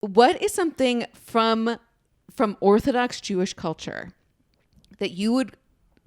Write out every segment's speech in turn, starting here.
what is something from Orthodox Jewish culture that you would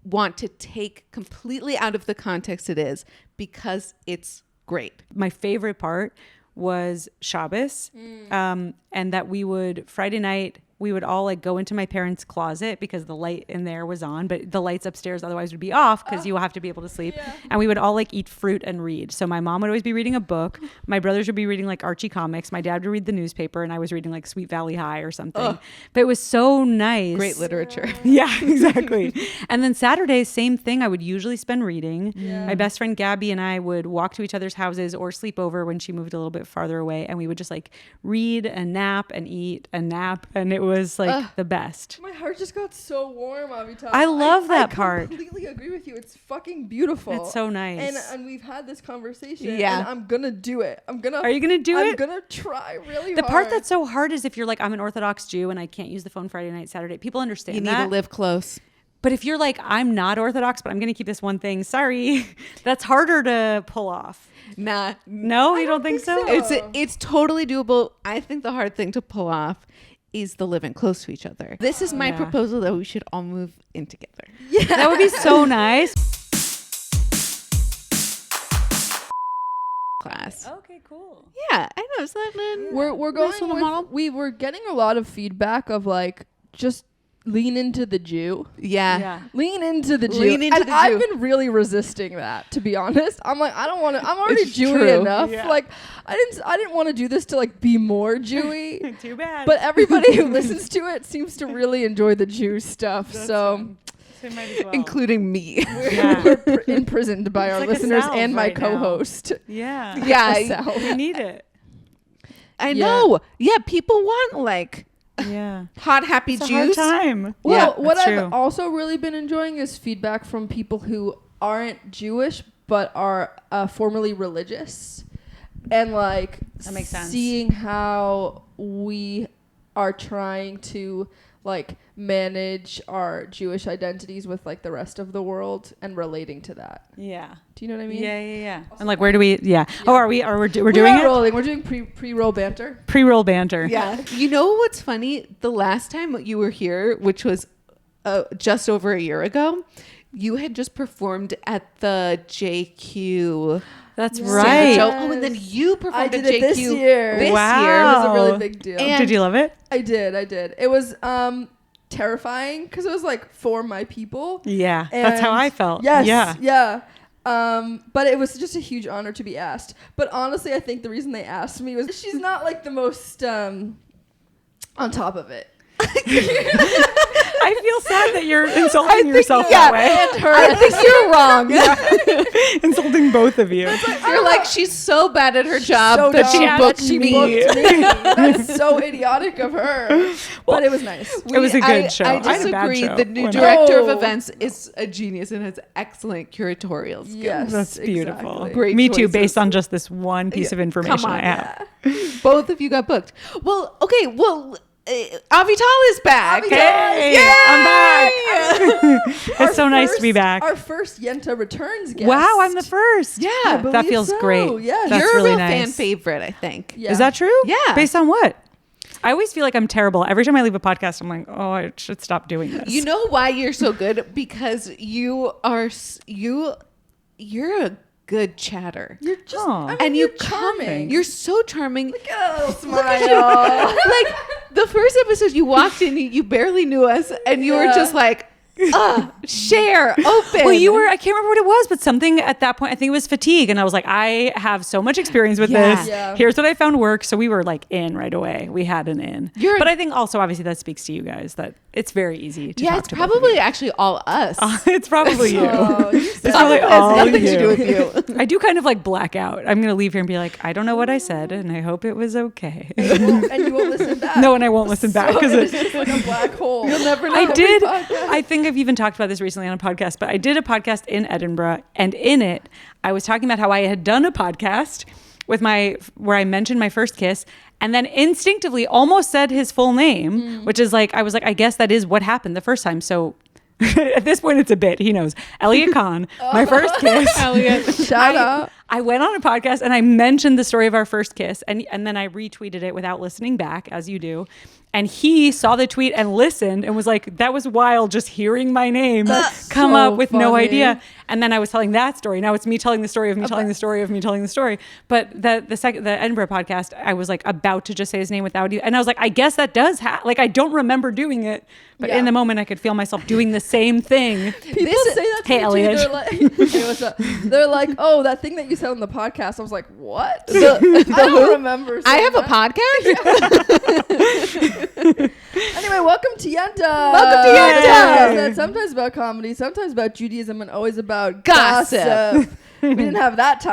want to take completely out of the context it is because it's great? My favorite part was Shabbos, and that we would Friday night we would all like go into my parents' closet because the light in there was on, but the lights upstairs otherwise would be off because you have to be able to sleep. Yeah. And we would all like eat fruit and read. So my mom would always be reading a book. My brothers would be reading like Archie comics. My dad would read the newspaper, and I was reading like Sweet Valley High or something. But it was so nice. Great literature. Yeah, exactly. And then Saturdays, same thing. I would usually spend reading. Yeah. My best friend Gabby and I would walk to each other's houses or sleep over when she moved a little bit farther away, and we would just like read and nap and eat and nap, and it was like the best. My heart just got so warm, Avital. I love that part. I completely agree with you. It's fucking beautiful. It's so nice. And we've had this conversation. Yeah. And I'm gonna do it. Are you gonna do it? I'm gonna try really hard. The part that's so hard is if you're like, I'm an Orthodox Jew and I can't use the phone Friday night, Saturday. People understand that. You need to live close. But if you're like, I'm not Orthodox, but I'm going to keep this one thing, sorry, that's harder to pull off. Nah. No, you don't think so? It's totally doable. I think the hard thing to pull off is the living close to each other. This is my proposal that we should all move in together. Yeah. That would be so nice. Class. Okay, cool. Yeah, I know. It's like, we're going with, we were getting a lot of feedback of like, just lean into the Jew. Yeah. Lean into the Jew. I've been really resisting that, to be honest. I'm like, I don't want to. I'm already Jewy enough. Yeah. Like, I didn't want to do this to like be more Jewy. Too bad. But everybody who listens to it seems to really enjoy the Jew stuff. So might as well. Including me. We're imprisoned by our like listeners and my right co-host. Now. Yeah. We need it. I know. Yeah, people want like hot, happy it's Jews. A hard time. Well, what I've also really been enjoying is feedback from people who aren't Jewish but are formerly religious, and like that makes sense. Seeing how we are trying to like manage our Jewish identities with like the rest of the world and relating to that. Yeah. Do you know what I mean? Yeah. And like, where do we? Yeah. Oh, we're doing it? Rolling. We're doing pre-roll banter. Pre-roll banter. Yeah. You know what's funny? The last time you were here, which was just over a year ago, you had just performed at the JQ. That's right. Yes. Oh, and then you performed at JQ this year. This year. It was a really big deal. And did you love it? I did. It was terrifying because it was like for my people. Yeah, that's how I felt. Yes. Yeah. But it was just a huge honor to be asked. But honestly, I think the reason they asked me was she's not like the most on top of it. I feel sad that you're insulting yourself that way. And her. I think you're wrong. Insulting both of you. You're like, she's so bad at her job that she booked me. That's so idiotic of her. But it was nice. It was a good show. I disagree. The new director of events is a genius and has excellent curatorial skills. Yes, that's beautiful. Exactly. Great Me choices. too, based on just this one piece of information I have. Both of you got booked. Well, okay. Well, Avital is back. Hey, I'm back. It's so nice to be back. Our first Yenta returns guest. Wow, I'm the first. Yeah, that feels great. Yes. That's You're really a real nice. fan favorite, I think. Yeah. Is that true? Yeah. Based on what? I always feel like I'm terrible. Every time I leave a podcast, I'm like, oh, I should stop doing this. You know why you're so good? Because you're a good chatter. You're just, and you're charming. You're so charming. Look at a little smile. Like the first episode, you walked in, you barely knew us, and you were just like, share, open. Well, I can't remember what it was, but something at that point, I think it was fatigue. And I was like, I have so much experience with this. Yeah. Here's what I found work. So we were like in right away. We had an in. But I think also, obviously, that speaks to you guys that it's very easy to talk it's to probably actually all us. it's probably you. It's probably all nothing you. to do with you. I do kind of like black out. I'm going to leave here and be like, I don't know what I said, and I hope it was okay. And you won't listen back. No, and I won't listen back because it's just like a black hole. You'll never know. I think I've even talked about this recently on a podcast, but I did a podcast in Edinburgh, and in it, I was talking about how I had done a podcast with where I mentioned my first kiss, and then instinctively almost said his full name, which is like, I was like, I guess that is what happened the first time. So at this point, it's a bit. He knows. Elliot Kahn, my first kiss. Elliot. Shout out. I went on a podcast and I mentioned the story of our first kiss, and then I retweeted it without listening back, as you do. And he saw the tweet and listened and was like, that was wild, just hearing my name come so up with no funny. idea. And then I was telling that story. Now it's me telling the story of me telling the story of me telling the story. But the Edinburgh podcast, I was like about to just say his name without you. And I was like, I guess that does like, I don't remember doing it. But in the moment, I could feel myself doing the same thing. People say that to Hey, me Elliot. too. They're like, hey, what's up? They're like, oh, that thing that you said on the podcast. I was like, what? I don't remember. I have a podcast. Anyway, welcome to Yenta. Welcome to Yenta. That's sometimes about comedy, sometimes about Judaism, and always about Gossip. gossip. We didn't have that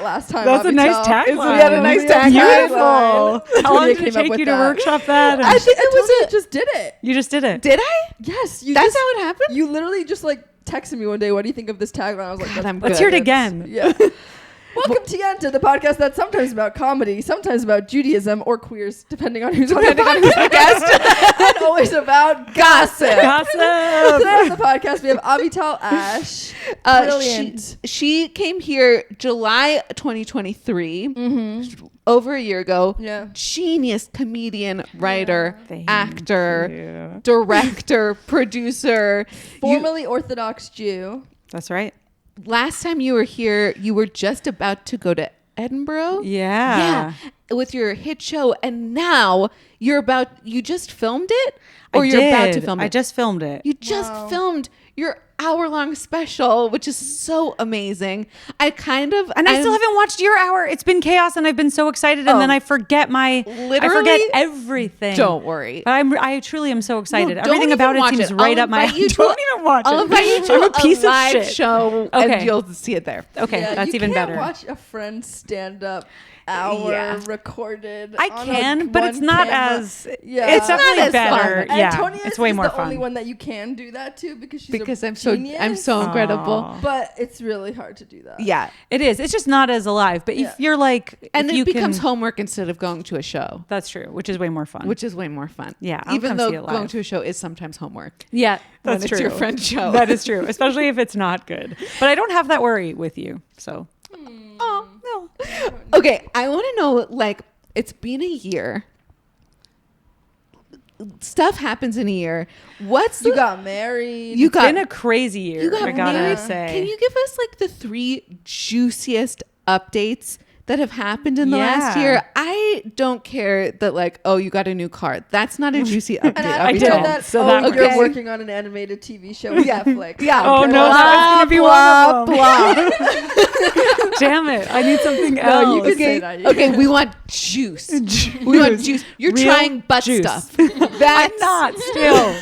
last time. That's a nice Avital. tagline. We had a nice tagline. Beautiful. How long Antonia did it came up take with you to that. workshop that? I think it was Antonia just did it. You just did it. Did I? Yes, you. That's just, how it happened? You literally just like texted me one day. What do you think of this tagline? I was like, God, I'm Let's good. hear it again. Yeah. Welcome to Yenta, the podcast that's sometimes about comedy, sometimes about Judaism or queers, depending on who's on the podcast, and always about gossip. Gossip. Today on the podcast, we have Avital Ash. Brilliant. She came here July 2023, over a year ago. Yeah. Genius comedian, writer, Thank actor, you. director, producer. Formerly Orthodox Jew. That's right. Last time you were here, you were just about to go to Edinburgh. Yeah. With your hit show, and now you just filmed it, or I you're about to did. film it. I just filmed it. You just Wow. filmed your hour-long special, which is so amazing. And I still haven't watched your hour. It's been chaos, and I've been so excited, and then I forget I forget everything. Don't worry. But I truly am so excited. No, don't Everything even about it watch seems it. right I'll up my invite you to Don't even watch it. I'll invite you to I'm a piece of live shit. show, Okay. and you'll see it there. Okay, Yeah, that's you even can't better. watch a friend stand up hour recorded. I on can, a but it's one not camera. as. Yeah. It's not definitely as better. fun. Yeah, Antonia it's way is more the fun. only one that you can do that to because she's I'm genius, so incredible. Aw. But it's really hard to do that. Yeah, It is. It's just not as alive. But Yeah. if you're like, and if it you becomes can, homework instead of going to a show, that's true, which is way more fun. which is way more fun. Yeah, I'll even come though see it going live. to a show is sometimes homework. Yeah, when that's it's true. your friend's show. That is true, especially if it's not good. But I don't have that worry with you. So, Oh no. Okay, I want to know. Like, it's been a year. Stuff happens in a year. What's You the- got married. You it's got been a crazy year. You got I gotta married. say. Can you give us like the 3 juiciest updates that have happened in the last Yeah. year? I don't care that like, oh, you got a new car. That's not a juicy update. and I I did. know that. So Oh, that you're okay. working on an animated TV show with Netflix. Yeah. Oh, okay. no, that was gonna be Blah, one of them. blah. Damn it! I need something No, else. you can Okay. say that. You Okay, we want juice. We want juice. You're Real trying butt juice. stuff. I'm That's not still.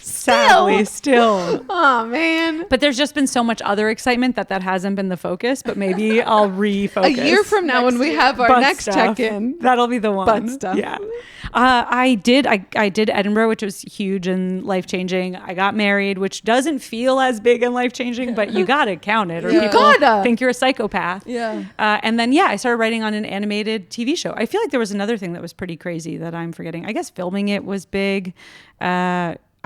Sadly, still. Oh man. But there's just been so much other excitement that hasn't been the focus. But maybe I'll refocus. A year from now, when we have our Butt next stuff. check-in, That'll be the one. Butt stuff. Yeah. I did Edinburgh, which was huge and life-changing. I got married, which doesn't feel as big and life-changing, but you gotta count it or Yeah. people Gotta. think you're a psychopath. Yeah. And then, I started writing on an animated TV show. I feel like there was another thing that was pretty crazy that I'm forgetting. I guess filming it was big.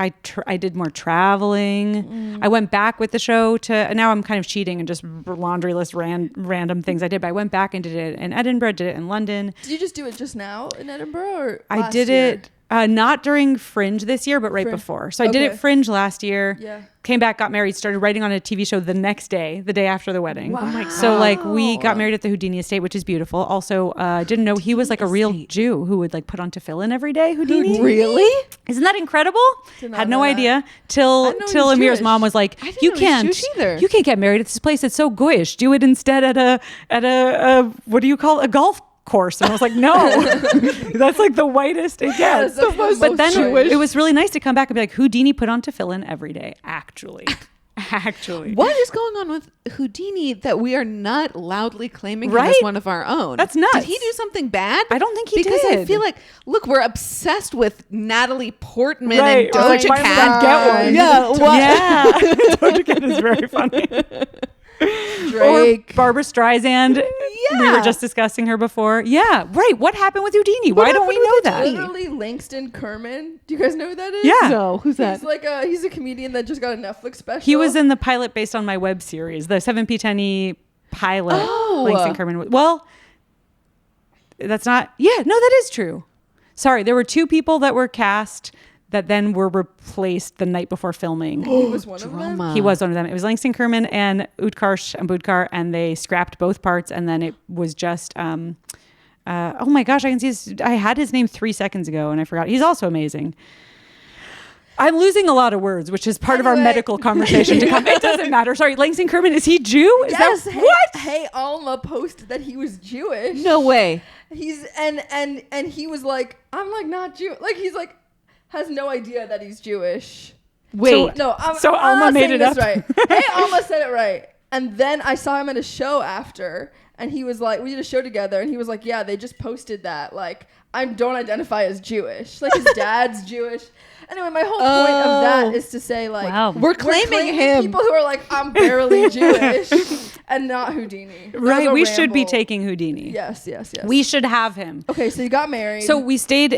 I did more traveling. I went back with the show to, now I'm kind of cheating and just laundry list random things I did, but I went back and did it in Edinburgh, did it in London. Did you just do it just now in Edinburgh or I last did year? it not during Fringe this year, but right Fringe. before. So I did Okay. it Fringe last year. Yeah. Came back, got married, started writing on a TV show the next day, the day after the wedding. Wow. Oh my So like we got married at the Houdini estate, which is beautiful. Also, didn't know he was like a real Jew who would like put on tefillin every day. Houdini. really? Isn't that incredible? Did not Had know no that. idea I till didn't know he was Amir's Jewish. mom was like, I didn't "You know he was can't, Jewish either." you can't get married at this place. It's so goyish. Do it instead at a what do you call it? A golf course." And I was like, "No, that's like the whitest it gets." That's the most But then Jewish. it was really nice to come back and be like, Houdini put on tefillin every day. Actually. What is going on with Houdini that we are not loudly claiming him as Right? one of our own? That's nuts. Did he do something bad? I don't think he because I did. feel like, look, we're obsessed with Natalie Portman Right. and Or like, Doja why would I Cat. get one? Yeah, what? Yeah. Doja Cat is very funny. Drake. Or Barbara Streisand. We were Yeah. just discussing her before. Yeah, right. What happened with Houdini? Why don't we happened know with that? Literally Langston Kerman. Do you guys know who that is? Yeah. No, who's that? He's like he's a comedian that just got a Netflix special. He was in the pilot based on my web series, the 7P10E pilot. Oh. Langston Kerman. Well, that's not. Yeah, no, that is true. Sorry, there were 2 people that were cast that then were replaced the night before filming. He was one of them. Drama. He was one of them. It was Langston Kerman and Utkarsh Ambudkar, and they scrapped both parts, and then it was just oh my gosh, I can see I had his name 3 seconds ago and I forgot. He's also amazing. I'm losing a lot of words, which is part of our medical conversation to come. It doesn't matter. Sorry, Langston Kerman, is he Jew? Is Yes. that what? Hey, Alma posted that he was Jewish. No way. He's and he was like, I'm like not Jew. Like he's like has no idea that he's Jewish. Wait. No, So I'm Alma not made saying it this up. right. Hey, Alma said it right. And then I saw him at a show after, and he was like, we did a show together, and he was like, yeah, they just posted that. Like, I don't identify as Jewish. Like, his dad's Jewish. Anyway, my whole point of that is to say, like, Wow. We're claiming him. people who are like, I'm barely Jewish, and not Houdini. That was Right, a we should be ramble. taking Houdini. Yes. We should have him. Okay, so you got married. So we stayed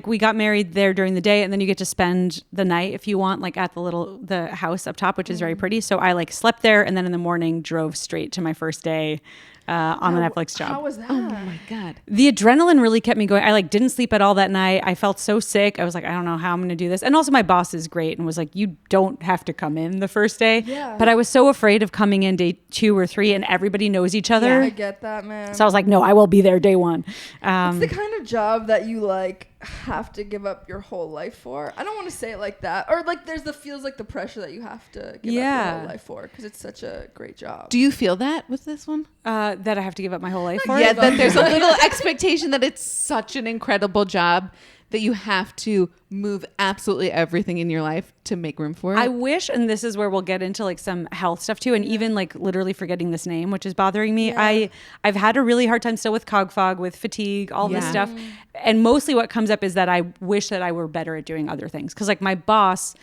we got married there during the day, and then you get to spend the night if you want, like at the house up top, which is very pretty. So I like slept there, and then in the morning drove straight to my first day on the Netflix job. How was that? Oh my God. The adrenaline really kept me going. I like didn't sleep at all that night. I felt so sick. I was like, I don't know how I'm going to do this. And also my boss is great and was like, you don't have to come in the first day. Yeah. But I was so afraid of coming in day 2 or 3 and everybody knows each other. I get that, man. So I was like, no, I will be there day 1. It's the kind of job that you like have to give up your whole life for. I don't want to say it like that, or like feels like the pressure that you have to give up your whole life for, because it's such a great job. Do you feel that with this one? That I have to give up my whole life for. Yeah, that there's a little expectation that it's such an incredible job that you have to move absolutely everything in your life to make room for it. I wish, and this is where we'll get into like some health stuff too, and even like literally forgetting this name, which is bothering me. Yeah. I've had a really hard time still with cog fog, with fatigue, all this stuff, and mostly what comes up is that I wish that I were better at doing other things, because like my boss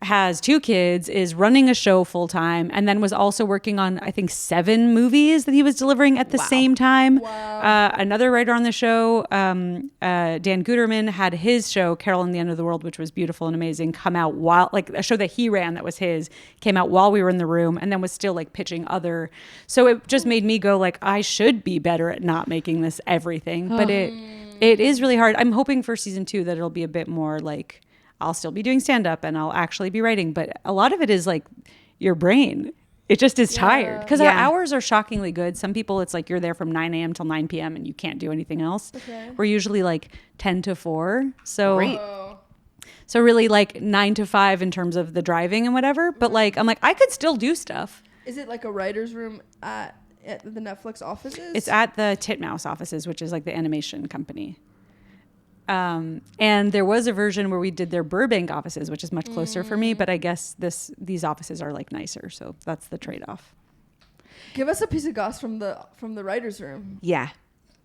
has 2 kids, is running a show full time, and then was also working on I think 7 movies that he was delivering at the same time. Wow. Another writer on the show, Dan Guterman, had his show Carol and the End of the World, which was beautiful and amazing, come out while like a show that he ran that was his came out while we were in the room, and then was still like pitching other. So it just made me go like, I should be better at not making this everything, but it is really hard. I'm hoping for season 2 that it'll be a bit more like, I'll still be doing stand-up and I'll actually be writing. But a lot of it is like your brain. It just is tired. Because our hours are shockingly good. Some people, it's like you're there from 9 a.m. till 9 p.m. and you can't do anything else. Okay. We're usually like 10 to 4. So, Great. so really like 9 to 5 in terms of the driving and whatever. But like, I'm like, I could still do stuff. Is it like a writer's room at the Netflix offices? It's at the Titmouse offices, which is like the animation company. And there was a version where we did their Burbank offices, which is much closer for me, but I guess these offices are like nicer, so that's the trade-off. Give us a piece of goss from the writer's room. Yeah.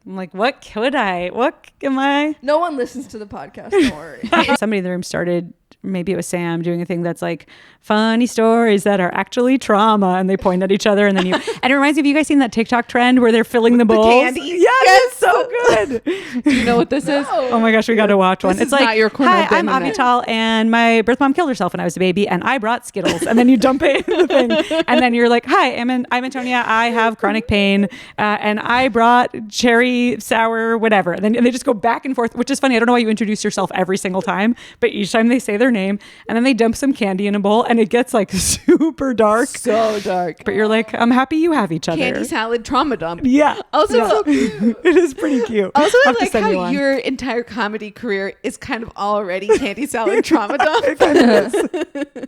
I'm like, what am I? No one listens to the podcast. Don't worry. Somebody in the room started, maybe it was Sam, doing a thing that's like funny stories that are actually trauma, and they point at each other, and then and it reminds me of, you guys seen that TikTok trend where they're filling the bowls? candy? Yes, it's so good. Do you know what this is? Oh my gosh, we got to watch one. This It's is like, not your corner hi, of the I'm internet." Avital, and my birth mom killed herself when I was a baby, and I brought Skittles, and then you dump it in the thing, and then you're like, hi, I'm Antonia, I have chronic pain, and I brought cherry sour whatever, and then they just go back and forth, which is funny. I don't know why you introduce yourself every single time, but each time they say their name, and then they dump some candy in a bowl, and it gets like super dark. So dark. But you're like, I'm happy you have each other. Candy salad trauma dump. Yeah. Also, Yeah. so cute. It is pretty cute. Also, I'll I have to like send you how one. your entire comedy career is kind of already candy salad trauma dump.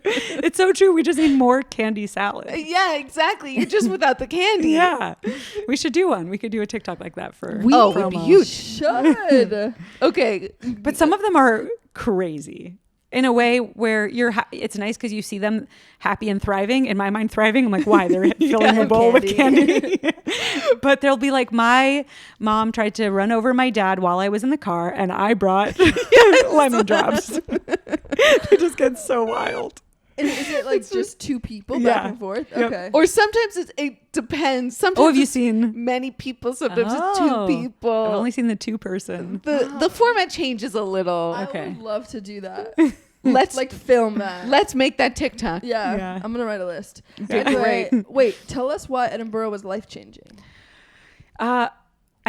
It's so true. We just need more candy salad. Yeah, exactly. You're just without the candy. Yeah. We should do one. We could do a TikTok like that for Would be promo. huge. Should. Okay. But some of them are crazy in a way where it's nice because you see them happy and thriving. In my mind, thriving. I'm like, why? They're filling a bowl with candy. But they'll be like, my mom tried to run over my dad while I was in the car, and I brought lemon drops. It just gets so wild. And is it like just 2 people back and forth? Yep. Okay. Or sometimes it depends. Sometimes Have you it's seen? many people? Sometimes it's Oh. 2 people. I've only seen the 2-person. The format changes a little. I Okay. would love to do that. Let's Like film that. let's make that TikTok. Yeah. I'm gonna write a list. Great. Wait, tell us why Edinburgh was life changing. I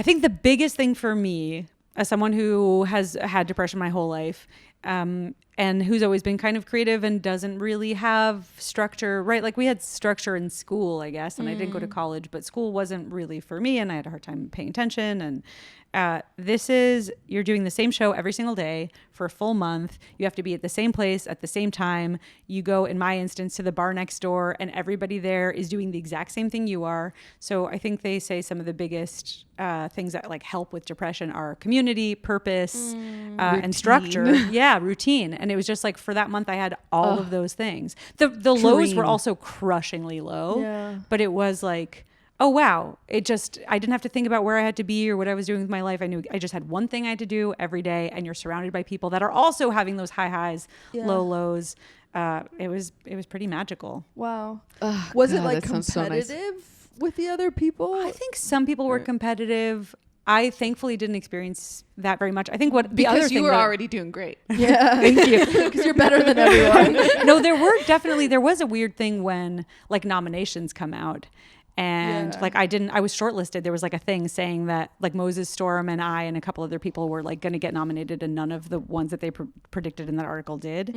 think the biggest thing for me, as someone who has had depression my whole life, and who's always been kind of creative and doesn't really have structure, right? Like we had structure in school, I guess, and I didn't go to college, but school wasn't really for me, and I had a hard time paying attention. And you're doing the same show every single day for a full month. You have to be at the same place at the same time. You go, in my instance, to the bar next door, and everybody there is doing the exact same thing you are. So I think they say some of the biggest things that like help with depression are community, purpose, and structure. Yeah, routine. And it was just like for that month, I had all of those things. The lows were also crushingly low, but it was like, oh wow, I didn't have to think about where I had to be or what I was doing with my life. I knew I just had one thing I had to do every day, and you're surrounded by people that are also having those high highs, low lows. It was pretty magical. Wow. Oh, was God, it like that sounds so nice. competitive with the other people? I think some people were competitive. I thankfully didn't experience that very much. I think what the Because other you thing were that- already doing great. Yeah. Thank you. Because you're better than everyone. No, there was a weird thing when like nominations come out. And like I was shortlisted. There was like a thing saying that like Moses Storm and I and a couple other people were like going to get nominated, and none of the ones that they predicted in that article did.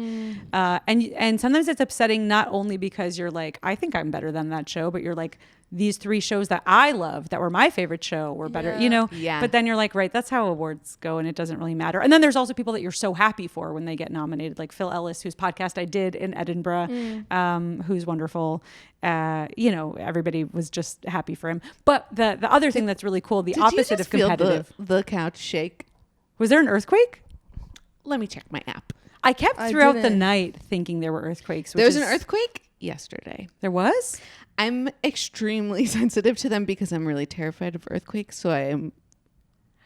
And sometimes it's upsetting, not only because you're like, I think I'm better than that show, but you're like, these 3 shows that I love that were my favorite show were better, you know? Yeah. But then you're like, right, that's how awards go, and it doesn't really matter. And then there's also people that you're so happy for when they get nominated, like Phil Ellis, whose podcast I did in Edinburgh, who's wonderful. You know, everybody was just happy for him. But the other thing that's really cool, the Did opposite you just of competitive. Feel the couch shake? Was there an earthquake? Let me check my app. I kept I throughout the didn't. night thinking there were earthquakes. There was an earthquake yesterday. There was? I'm extremely sensitive to them because I'm really terrified of earthquakes. So I am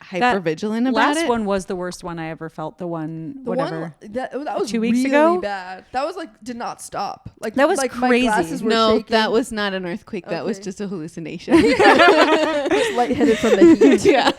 hyper vigilant about last it. one was the worst one I ever felt. The one, whatever. That was 2 weeks really ago? bad. That was like did not stop. Like That was like crazy. My glasses were No, shaking. that was not an earthquake. That was Okay. just a hallucination. just lightheaded from the heat. Yeah.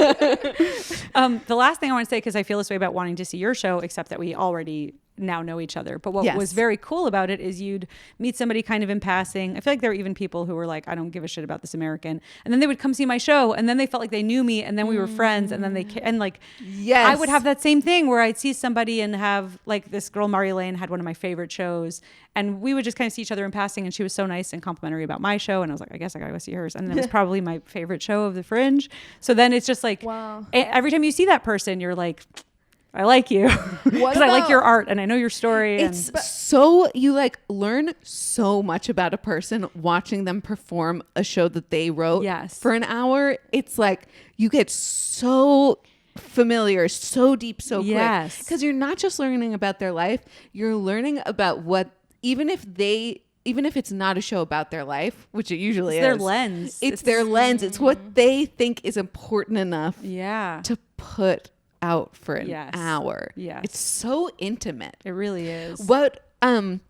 The last thing I want to say, because I feel this way about wanting to see your show, except that we already now know each other. But what Yes. was very cool about it is you'd meet somebody kind of in passing. I feel like there were even people who were like, I don't give a shit about this American. And then they would come see my show, and then they felt like they knew me, and then we were friends, and then and like, Yes. I would have that same thing where I'd see somebody and have like this girl, Mari Lane, had one of my favorite shows, and we would just kind of see each other in passing, and she was so nice and complimentary about my show, and I was like, I guess I gotta go see hers. And it was probably my favorite show of the Fringe. So then it's just like, Wow. every time you see that person, you're like, I like you because I like about- your art and I know your story. It's And so you like learn so much about a person watching them perform a show that they wrote Yes. for an hour. It's like you get so familiar, so deep, so quick. Yes. Because you're not just learning about their life, you're learning about what even if it's not a show about their life, which it usually it's is. their lens. It's their lens. It's what they think is important enough Yeah. to put out for an Yes. hour. Yes. It's so intimate. It really is. What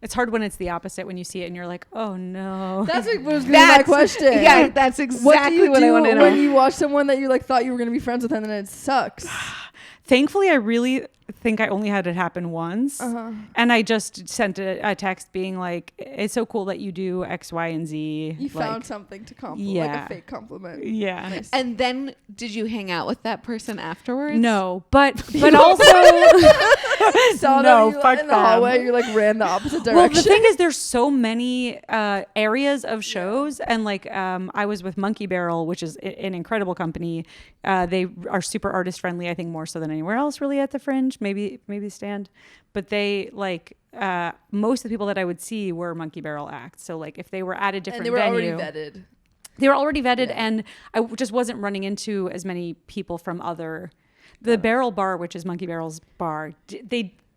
It's hard when it's the opposite, when you see it and you're like, oh no. That's what was gonna be my question. Yeah, that's What do exactly you what I do want to know. when you watch someone that you like thought you were gonna be friends with and then it sucks? Thankfully, I really think I only had it happen once. And I just sent a text being like, it's so cool that you do X, Y, and Z. You Like, found something to compliment, like yeah. a fake compliment. Yeah. Nice. And then did you hang out with that person afterwards? No, but also Saw no, them fuck in the them. hallway. You like ran the opposite direction. Well, the thing is, there's so many areas of shows, and like I was with Monkey Barrel, which is an incredible company. They are super artist friendly, I think more so than anywhere else really at the Fringe, maybe Stand, but they like most of the people that I would see were Monkey Barrel acts. So like if they were at a different and they were venue, already vetted. they were already vetted, Yeah. and I just wasn't running into as many people from the Barrel Bar, which is Monkey Barrel's bar.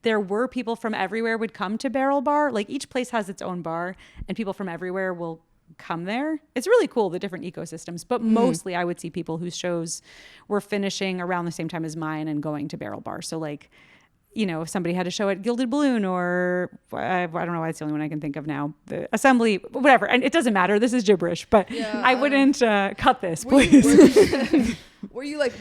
There were people from everywhere would come to Barrel Bar. Like each place has its own bar, and people from everywhere will come there. It's really cool, the different ecosystems, but mostly I would see people whose shows were finishing around the same time as mine and going to Barrel Bar. So like you know, if somebody had a show at Gilded Balloon or I don't know why it's the only one I can think of now, the Assembly, whatever. And it doesn't matter. This is gibberish, but I wouldn't cut this, please. Were you like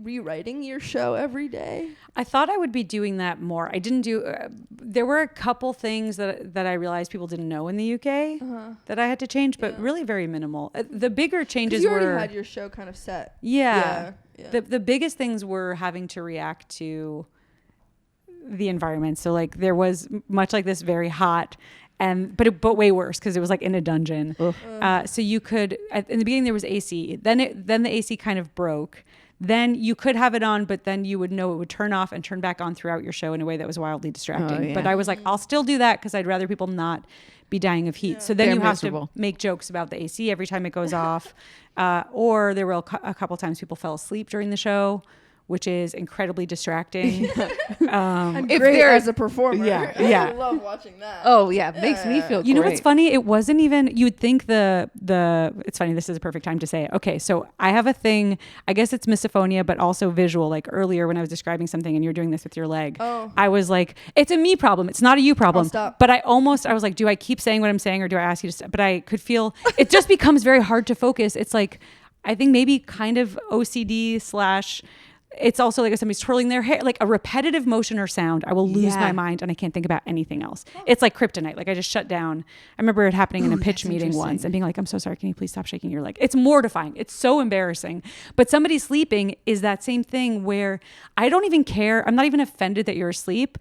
rewriting your show every day? I thought I would be doing that more. I didn't do, there were a couple things that I realized people didn't know in the UK that I had to change, but really very minimal. The bigger changes you were. You already had your show kind of set. Yeah. The biggest things were having to react to the environment. So like there was much like this very hot but way worse because it was like in a dungeon. So you could in the beginning there was AC. Then the AC kind of broke. Then you could have it on, but then you would know it would turn off and turn back on throughout your show in a way that was wildly distracting. But I was like, I'll still do that because I'd rather people not be dying of heat. So then you have to make jokes about the AC every time it goes off. Or there were a couple times people fell asleep during the show, which is incredibly distracting. And great as a performer. Yeah. I love watching that. Oh yeah, it makes me feel great. You know what's funny? It wasn't even, you'd think it's funny, this is a perfect time to say it. Okay, so I have a thing, I guess it's misophonia, but also visual. Like earlier when I was describing something and you're doing this with your leg, I was like, it's a me problem. It's not a you problem. Stop. But I was like, do I keep saying what I'm saying or do I ask you to stop? But I could feel, it just becomes very hard to focus. It's like, I think maybe kind of OCD / it's also like if somebody's twirling their hair, like a repetitive motion or sound, I will lose my mind and I can't think about anything else. It's like kryptonite. Like I just shut down. I remember it happening in a pitch meeting once and being like, I'm so sorry. Can you please stop shaking your leg? It's mortifying. It's so embarrassing. But somebody sleeping is that same thing where I don't even care. I'm not even offended that you're asleep.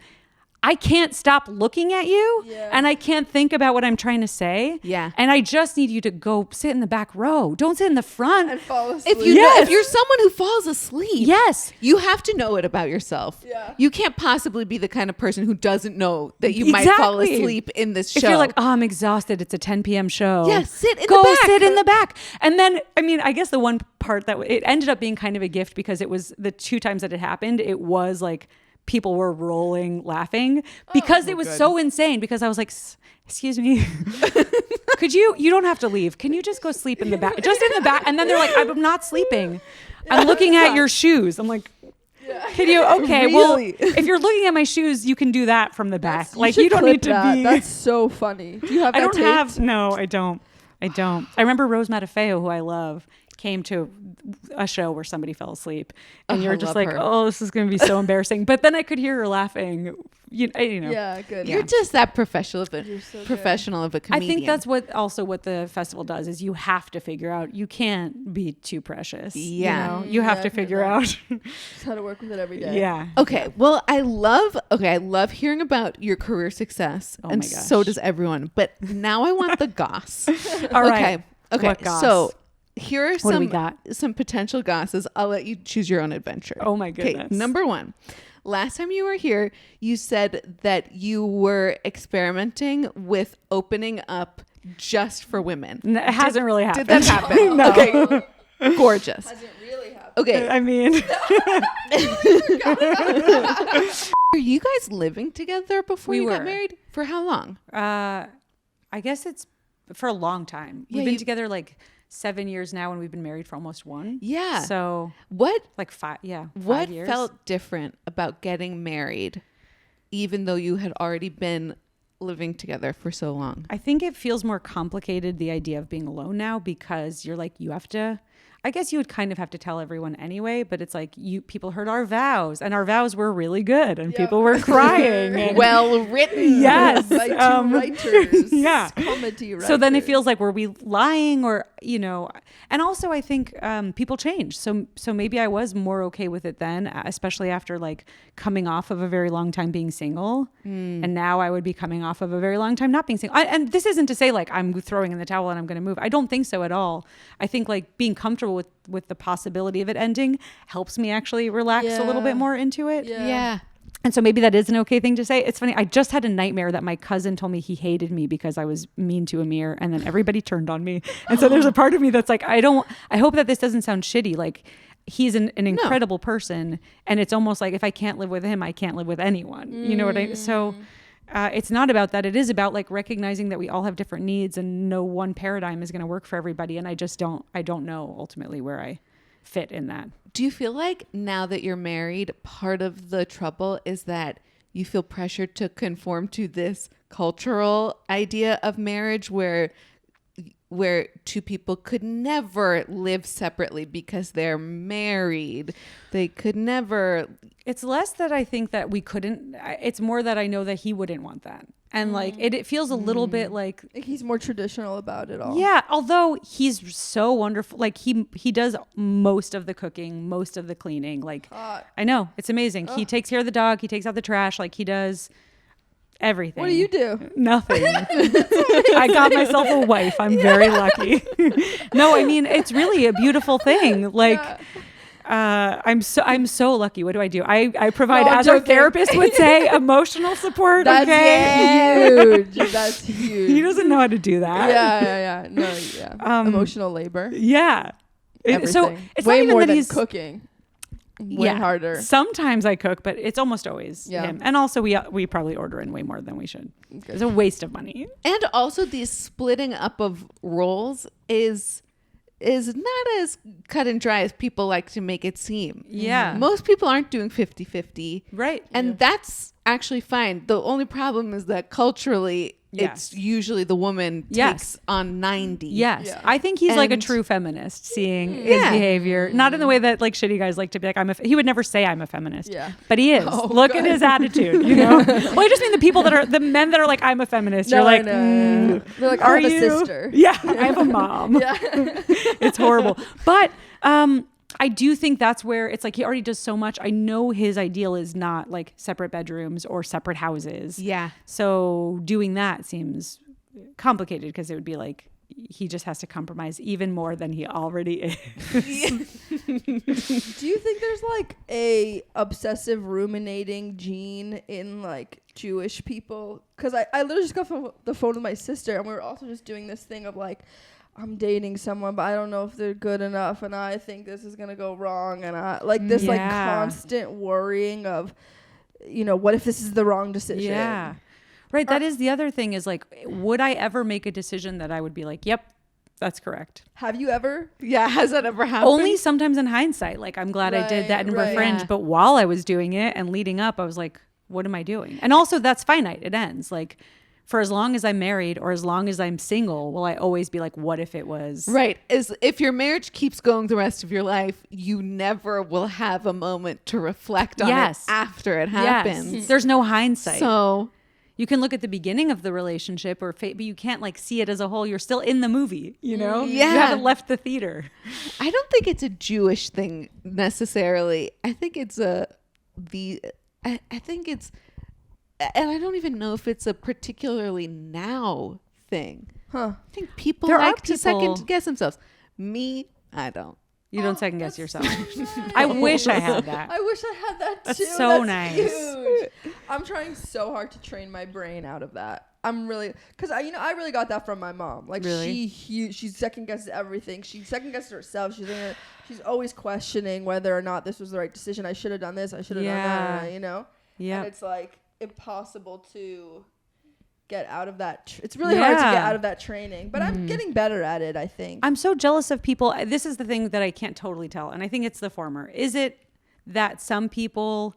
I can't stop looking at you and I can't think about what I'm trying to say. Yeah. And I just need you to go sit in the back row. Don't sit in the front. And fall asleep. If you're someone who falls asleep, yes, you have to know it about yourself. Yeah. You can't possibly be the kind of person who doesn't know that you might fall asleep in this show. If you're like, oh, I'm exhausted, it's a 10 p.m. show. Yeah, sit in the Go back. sit in the back. And then, I mean, I guess the one part that it ended up being kind of a gift because it was the 2 times that it happened, it was like people were rolling laughing because it was so insane because I was like, excuse me, could you don't have to leave. Can you just go sleep in the back? Just in the back. And then they're like, I'm not sleeping. I'm looking at your shoes. I'm like, can you? Okay, really? Well, if you're looking at my shoes, you can do that from the back. You don't need to be. That's so funny. Do you have that taped? No, I don't. I remember Rose Matafeo, who I love, came to a show where somebody fell asleep and you're just like, oh, this is going to be so embarrassing. But then I could hear her laughing, you know. Yeah, good. You're just that professional of a comedian. I think that's what the festival does is you have to figure out, you can't be too precious. Yeah. You have to figure out just how to work with it every day. Yeah. Okay. Well, I love hearing about your career success. Oh and my gosh. so does everyone. But now I want the goss. All right. Okay. What goss? So here are What do we got? some potential gosses. I'll let you choose your own adventure. Oh my goodness. Okay, number 1. Last time you were here, you said that you were experimenting with opening up just for women. It hasn't really happened. Did that happen? No. Okay. Gorgeous. Hasn't really happened. Okay. I mean, Are you guys living together before We you got were. married? For how long? I guess it's for a long time. Yeah, We've been together like 7 years now and we've been married for almost 1. Yeah. So What like 5 what years. felt different about getting married even though you had already been living together for so long? I think it feels more complicated, the idea of being alone now, because you're like, you have to, I guess you would kind of have to tell everyone anyway, but it's like people heard our vows and our vows were really good and people were crying. And Well written. yes. By 2 writers. Yeah. Comedy writers. So then it feels like, were we lying or, you know, and also I think people change. So maybe I was more okay with it then, especially after like coming off of a very long time being single. And now I would be coming off of a very long time not being single. And this isn't to say like I'm throwing in the towel and I'm going to move. I don't think so at all. I think like being comfortable with the possibility of it ending helps me actually relax a little bit more into it. Yeah. And so maybe that is an okay thing to say. It's funny. I just had a nightmare that my cousin told me he hated me because I was mean to Amir and then everybody turned on me. And so there's a part of me that's like, I hope that this doesn't sound shitty. Like he's an incredible person. And it's almost like if I can't live with him, I can't live with anyone. You know what I mean? So it's not about that. It is about like recognizing that we all have different needs and no one paradigm is going to work for everybody. And I don't know ultimately where I fit in that. Do you feel like now that you're married, part of the trouble is that you feel pressured to conform to this cultural idea of marriage where two people could never live separately because they're married? They could never. It's less that I think that we couldn't. It's more that I know that he wouldn't want that. And like it feels a little bit like He's more traditional about it all. yeah, although he's so wonderful. Like he does most of the cooking, most of the cleaning. Like I know, it's amazing. He takes care of the dog, he takes out the trash, like he does everything. What do you do? Nothing. I got myself a wife. I'm very lucky. No, I mean, it's really a beautiful thing. Like I'm so lucky. What do? I provide, No, I'm as our joking. therapist would say, emotional support. That's okay. huge. That's huge. He doesn't know how to do that. Yeah. No, yeah. Emotional labor. Yeah. So Everything. it's way not even more that than he's cooking. Way harder. Sometimes I cook, but it's almost always him. And also we probably order in way more than we should. It's a waste of money. And also these splitting up of roles is not as cut and dry as people like to make it seem. Yeah. Most people aren't doing 50-50. Right. And that's actually fine. The only problem is that culturally it's usually the woman takes on 90. Yes. Yeah. I think he's like a And- true feast, seeing his behavior. Not in the way that like shitty guys like to be like, he would never say I'm a feminist. Yeah. But he is. Oh, Look at good. his attitude, you know? Well, I just mean the men that are like, I'm a feminist. You're like, They're like, I have a sister. Yeah, I have a mom. Yeah. It's horrible. But I do think that's where it's like he already does so much. I know his ideal is not like separate bedrooms or separate houses. Yeah. So doing that seems complicated because it would be like he just has to compromise even more than he already is. Do you think there's like a obsessive ruminating gene in like Jewish people? Because I literally just got off the phone with my sister and we were also just doing this thing of like, I'm dating someone, but I don't know if they're good enough, and I think this is gonna go wrong, and I like this like constant worrying of, you know, what if this is the wrong decision? Yeah, right. That is the other thing is like, would I ever make a decision that I would be like, yep, that's correct? Have you ever? Yeah. Has that ever happened? Only sometimes in hindsight. Like I'm glad I did the Edinburgh Fringe, but while I was doing it and leading up, I was like, what am I doing? And also that's finite. It ends like. For as long as I'm married or as long as I'm single, will I always be like, what if it was? Right. Is if your marriage keeps going the rest of your life, you never will have a moment to reflect on it after it happens. Yes. There's no hindsight. So you can look at the beginning of the relationship or but you can't like see it as a whole. You're still in the movie, you know? Yeah. You haven't left the theater. I don't think it's a Jewish thing necessarily. I think it's I think it's, and I don't even know if it's a particularly now thing. Huh. I think people There are like to people- second guess themselves. Me, I don't. You don't second guess yourself. I wish I had that. I wish I had that too. That's so nice. Huge. I'm trying so hard to train my brain out of that. I'm really, because I really got that from my mom. Like Really? she second guesses everything. She second guesses herself. She's always questioning whether or not this was the right decision. I should have done this. I should have done that. You know. Yeah. And it's like impossible to get out of that. It's really hard to get out of that training, but I'm getting better at it, I think. I'm so jealous of people. This is the thing that I can't totally tell. And I think it's the former. Is it that some people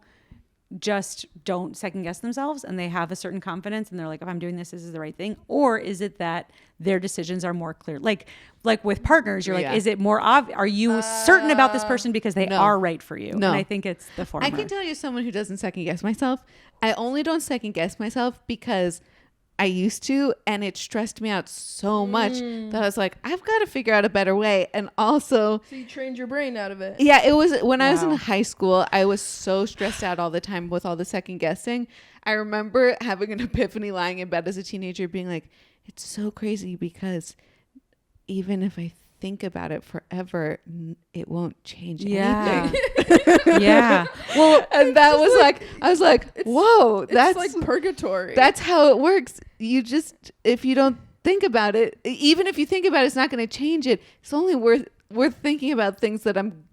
just don't second guess themselves and they have a certain confidence and they're like, if I'm doing this, this is the right thing? Or is it that their decisions are more clear? Like with partners, you're like, is it more obvious? Are you certain about this person because they are right for you? No. And I think it's the former. I can tell you someone who doesn't second guess myself. I only don't second guess myself because I used to, and it stressed me out so much that I was like, I've got to figure out a better way. And also, So you trained your brain out of it. yeah, it was when I was in high school, I was so stressed out all the time with all the second guessing. I remember having an epiphany lying in bed as a teenager being like, it's so crazy because even if I think about it forever, it won't change anything. Yeah. Well, And that was like, I was like, whoa, that's It's like purgatory. that's how it works. You just, if you don't think about it, even if you think about it, it's not going to change it. It's only worth thinking about things that I'm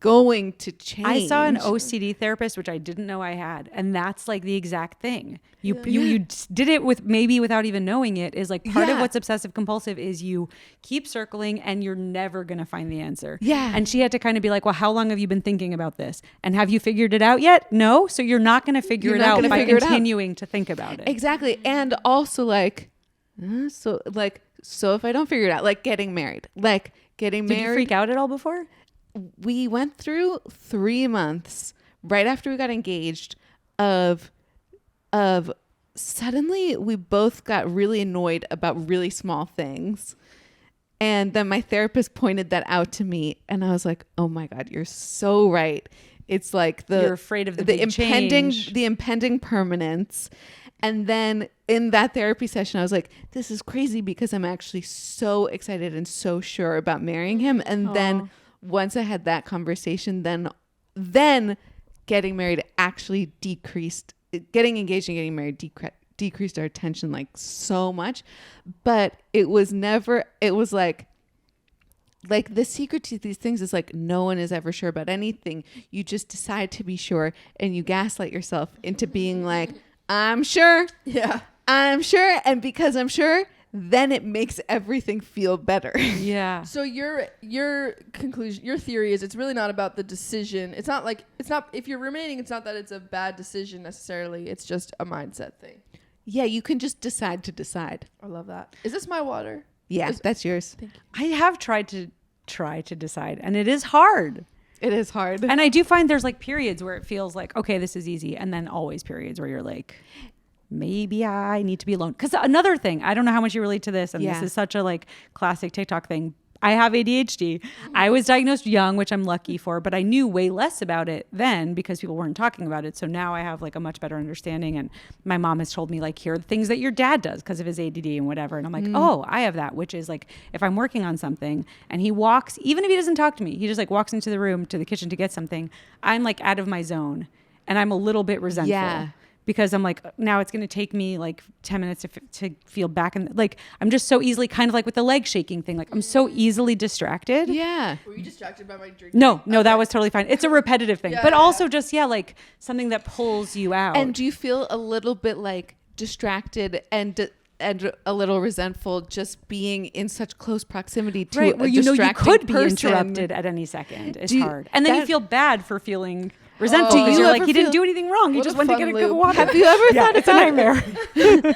going to change. I saw an OCD therapist, which I didn't know I had, and that's like the exact thing. You did it with maybe without even knowing it. Is like part of what's obsessive compulsive is you keep circling and you're never gonna find the answer. Yeah. And she had to kind of be like, well, how long have you been thinking about this? And have you figured it out yet? No. So you're not gonna figure it out by continuing to think about it. Exactly. And also like, so if I don't figure it out, like getting married, Did you freak out at all before? We went through 3 months right after we got engaged of suddenly we both got really annoyed about really small things. And then my therapist pointed that out to me and I was like, oh my God, you're so right. It's like you're afraid of the impending permanence. And then in that therapy session, I was like, this is crazy because I'm actually so excited and so sure about marrying him. And then once I had that conversation, then getting married actually decreased. Getting engaged and getting married decreased our tension like so much. But it was like the secret to these things is like no one is ever sure about anything. You just decide to be sure and you gaslight yourself into being like, I'm sure. Yeah. I'm sure. And because I'm sure, then it makes everything feel better. Yeah. So your conclusion, your theory is it's really not about the decision. It's not if you're roommating, it's not that it's a bad decision necessarily. It's just a mindset thing. Yeah, you can just decide to decide. I love that. Is this my water? Yeah, that's yours. Thank you. I have tried to decide, and it is hard. It is hard. And I do find there's like periods where it feels like, okay, this is easy. And then always periods where you're like, maybe I need to be alone. Because another thing, I don't know how much you relate to this. And this is such a like classic TikTok thing. I have ADHD. I was diagnosed young, which I'm lucky for, but I knew way less about it then because people weren't talking about it. So now I have like a much better understanding. And my mom has told me like, here are the things that your dad does because of his ADD and whatever. And I'm like, oh, I have that, which is like, if I'm working on something and he walks, even if he doesn't talk to me, he just like walks into the room to the kitchen to get something. I'm like out of my zone and I'm a little bit resentful. Yeah. Because I'm like, now it's going to take me like 10 minutes to feel back. And like, I'm just so easily kind of like with the leg shaking thing. Like I'm so easily distracted. Yeah. Were you distracted by my drink? No, that was totally fine. It's a repetitive thing, but Yeah. also just, like something that pulls you out. And do you feel a little bit like distracted and a little resentful just being in such close proximity to right, a where you distracting could be person. interrupted at any second. It's Do you- hard. And then you that- feel bad for feeling resentful Do because you you're like, ever he didn't feel- do anything wrong. He What just a went to fun get a cup of loop. water. Have you ever thought it's a about nightmare.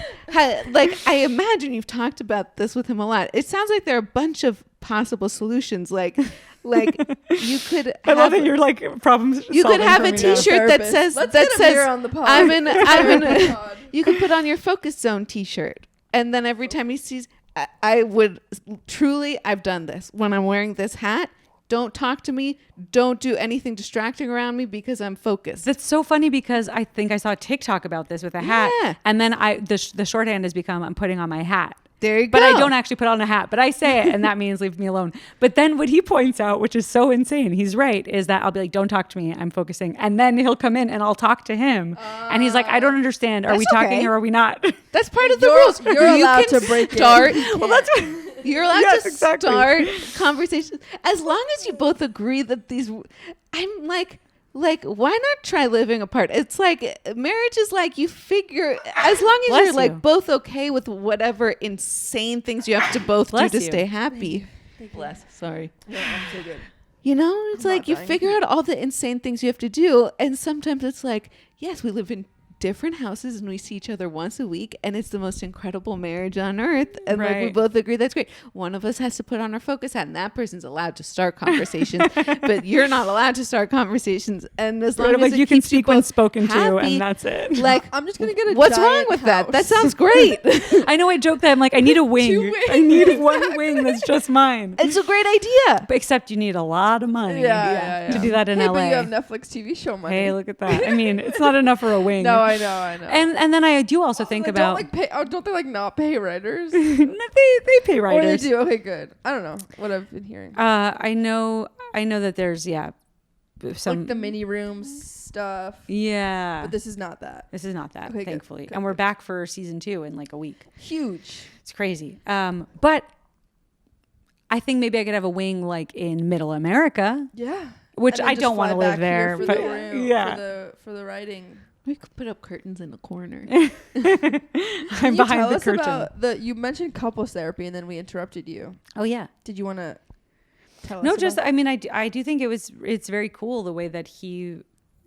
like I imagine you've talked about this with him a lot. It sounds like there are a bunch of possible solutions. Like you could. I love have, that you're like problems. You could have a T-shirt that Therapist. says Let's that get him says here on the pod. I'm in. God. You could put on your Focus Zone T-shirt, and then every time he sees, I would truly. I've done this when I'm wearing this hat. Don't talk to me. Don't do anything distracting around me because I'm focused. That's so funny because I think I saw a TikTok about this with a hat, Yeah. and then the shorthand has become I'm putting on my hat. There you go. But I don't actually put on a hat, but I say it, and that means leave me alone. But then what he points out, which is so insane, he's right, is that I'll be like, don't talk to me, I'm focusing. And then he'll come in and I'll talk to him. And he's like, I don't understand. Are we That's talking okay. or are we not? That's part of the You're- rules. you're You allowed can to break it. start. Well, that's what. You're allowed Yes, to exactly. start conversations as long as you both agree that these. I'm like, why not try living apart? It's like marriage is like you figure as long as Bless you're like you. both okay with whatever insane things you have to both Bless do to you. stay happy. Bless. Sorry. Yeah, I'm so good. You know, it's I'm like not you dying. figure out all the insane things you have to do, and sometimes it's like, yes, we live in different houses and we see each other once a week and it's the most incredible marriage on earth, and like we Right. both agree that's great. One of us has to put on our focus hat and that person's allowed to start conversations but you're not allowed to start conversations, and as long Sort of as like it you can keeps speak when both spoken to, happy, and that's it. like I'm just gonna get a what's wrong giant with that? That house. sounds great. I know I joke that I'm like, I need a wing. Two wings, I need one exactly. wing that's just mine. It's a great idea. But except you need a lot of money Yeah. to do that in Hey, LA. but you have Netflix TV show money. Hey, look at that. I mean, it's not enough for a wing. No, I know. And then I do also think Like, about don't they like not pay writers? they pay Or they writers. do. Okay, good. I don't know what I've been hearing. I know that there's some Like the mini rooms stuff. yeah. But this is not that. This is not that, Okay, good, thankfully. good, And we're good. back for season 2 in like a week. Huge. It's crazy. But I think maybe I could have a wing like in Middle America. Yeah. which And then I just don't want fly to live back there. here for But the room, yeah, for the writing. We could put up curtains in the corner. I'm Can you behind tell the us curtain. about you mentioned couples therapy and then we interrupted you. Oh yeah. Did you want to tell us? No, about just I mean, I do think it's very cool the way that he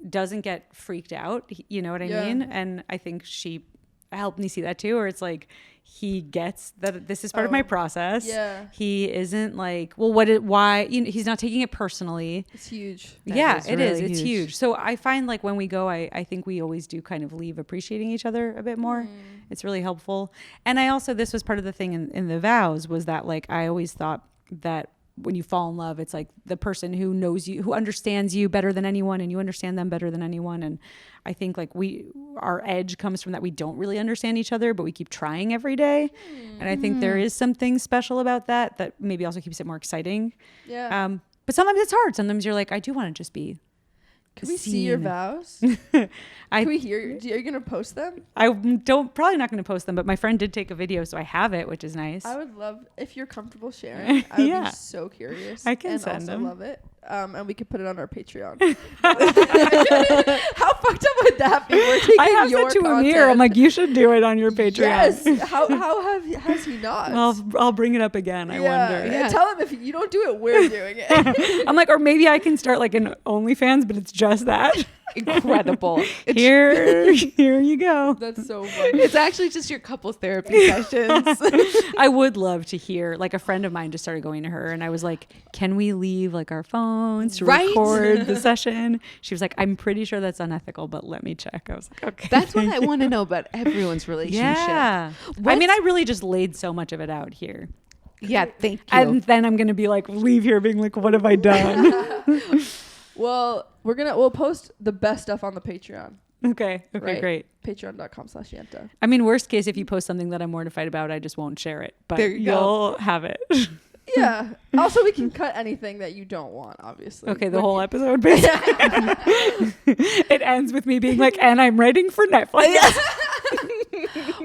doesn't get freaked out. You know what I Yeah. mean? And I think she helped me see that too, where it's like he gets that this is part of my process. Yeah. He isn't like, well, why? You know, he's not taking it personally. It's huge. Yeah, is it really is. It's huge. huge. So I find like when we go, I think we always do kind of leave appreciating each other a bit more. It's really helpful. And I also, this was part of the thing in the vows was that like, I always thought that when you fall in love, it's like the person who knows you, who understands you better than anyone, and you understand them better than anyone. And I think like our edge comes from that we don't really understand each other, but we keep trying every day. And I think there is something special about that maybe also keeps it more exciting. Yeah. But sometimes it's hard. Sometimes you're like, I do want to just be. Can we see your seen. vows? I Can we hear? Are you gonna post them? probably not going to post them, but my friend did take a video, so I have it, which is nice. I would love if you're comfortable sharing. I would Yeah. be so curious. I can and send also them. love it. And we could put it on our Patreon. How fucked up would that be? We're taking I have your said to content. Amir, I'm like, you should do it on your Patreon. Yes. Has he not? I'll bring it up again. I wonder. Yeah. Tell him if you don't do it, we're doing it. I'm like, or maybe I can start like an OnlyFans, but it's just that. Incredible. Here you go. That's so funny. It's actually just your couples therapy sessions. I would love to hear, like a friend of mine just started going to her and I was like, can we leave like our phones to Right? record the session? She was like, I'm pretty sure that's unethical, but let me check. I was like, okay. That's what I want to know about everyone's relationship. Yeah. I mean, I really just laid so much of it out here. Yeah, thank you. And then I'm going to be like, leave here being like, what have I done? Well, we'll post the best stuff on the Patreon. Okay, Right? great. Patreon.com/yenta. I mean, worst case, if you post something that I'm mortified about, I just won't share it. But There you go. you'll have it. Yeah. Also, we can cut anything that you don't want, obviously. Okay, the whole episode basically. It ends with me being like, and I'm writing for Netflix.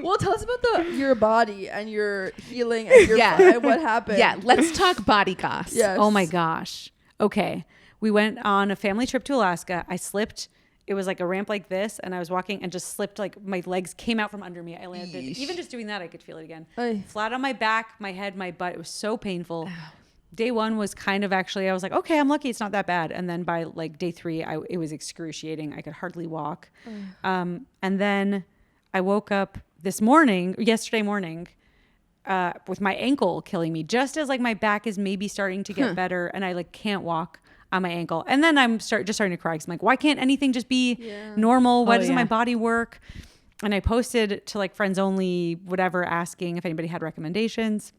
Well, tell us about your body and your healing and your and what happened. Yeah, let's talk body goss. Yes. Oh my gosh. Okay. We went on a family trip to Alaska. I slipped. It was like a ramp like this, and I was walking and just slipped. Like my legs came out from under me. I landed. Yeesh. Even just doing that, I could feel it again. Ay. Flat on my back, my head, my butt. It was so painful. Day one was kind of actually, I was like, okay, I'm lucky it's not that bad. And then by like day three, it was excruciating. I could hardly walk. And then I woke up yesterday morning, with my ankle killing me, just as like my back is maybe starting to get better, and I like can't walk on my ankle. And then I'm starting to cry. 'Cause I'm like, why can't anything just be normal? Why doesn't my body work? And I posted to like friends only, whatever, asking if anybody had recommendations.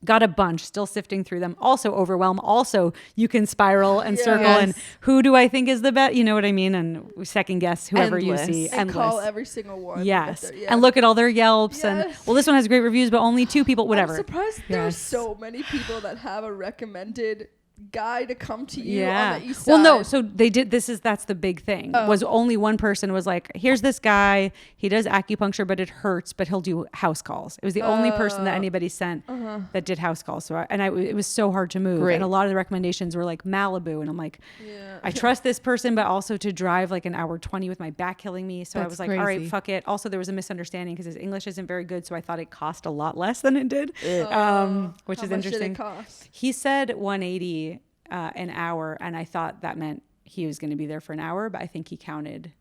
Got a bunch, still sifting through them. Also overwhelm. Also, you can spiral and circle. And who do I think is the best? You know what I mean? And second guess whoever Endless. you see. And Endless. call every single one. Yes. Yeah. And look at all their Yelps. Yes. And well, this one has great reviews, but only 2 people, whatever. I'm surprised there are Yes. so many people that have a recommended guy to come to you Yeah. on the east side. Well, no. So they did. That's the big thing. Was only one person was like, here's this guy. He does acupuncture, but it hurts, but he'll do house calls. It was the only person that anybody sent that did house calls. So it was so hard to move. Great. And a lot of the recommendations were like Malibu. And I'm like, I trust this person, but also to drive like an hour 20 with my back killing me. So I That's was like, all right, crazy. fuck it. Also, there was a misunderstanding because his English isn't very good. So I thought it cost a lot less than it did, which How is much interesting. Did it cost? He said 180 an hour, and I thought that meant he was going to be there for an hour, but I think he counted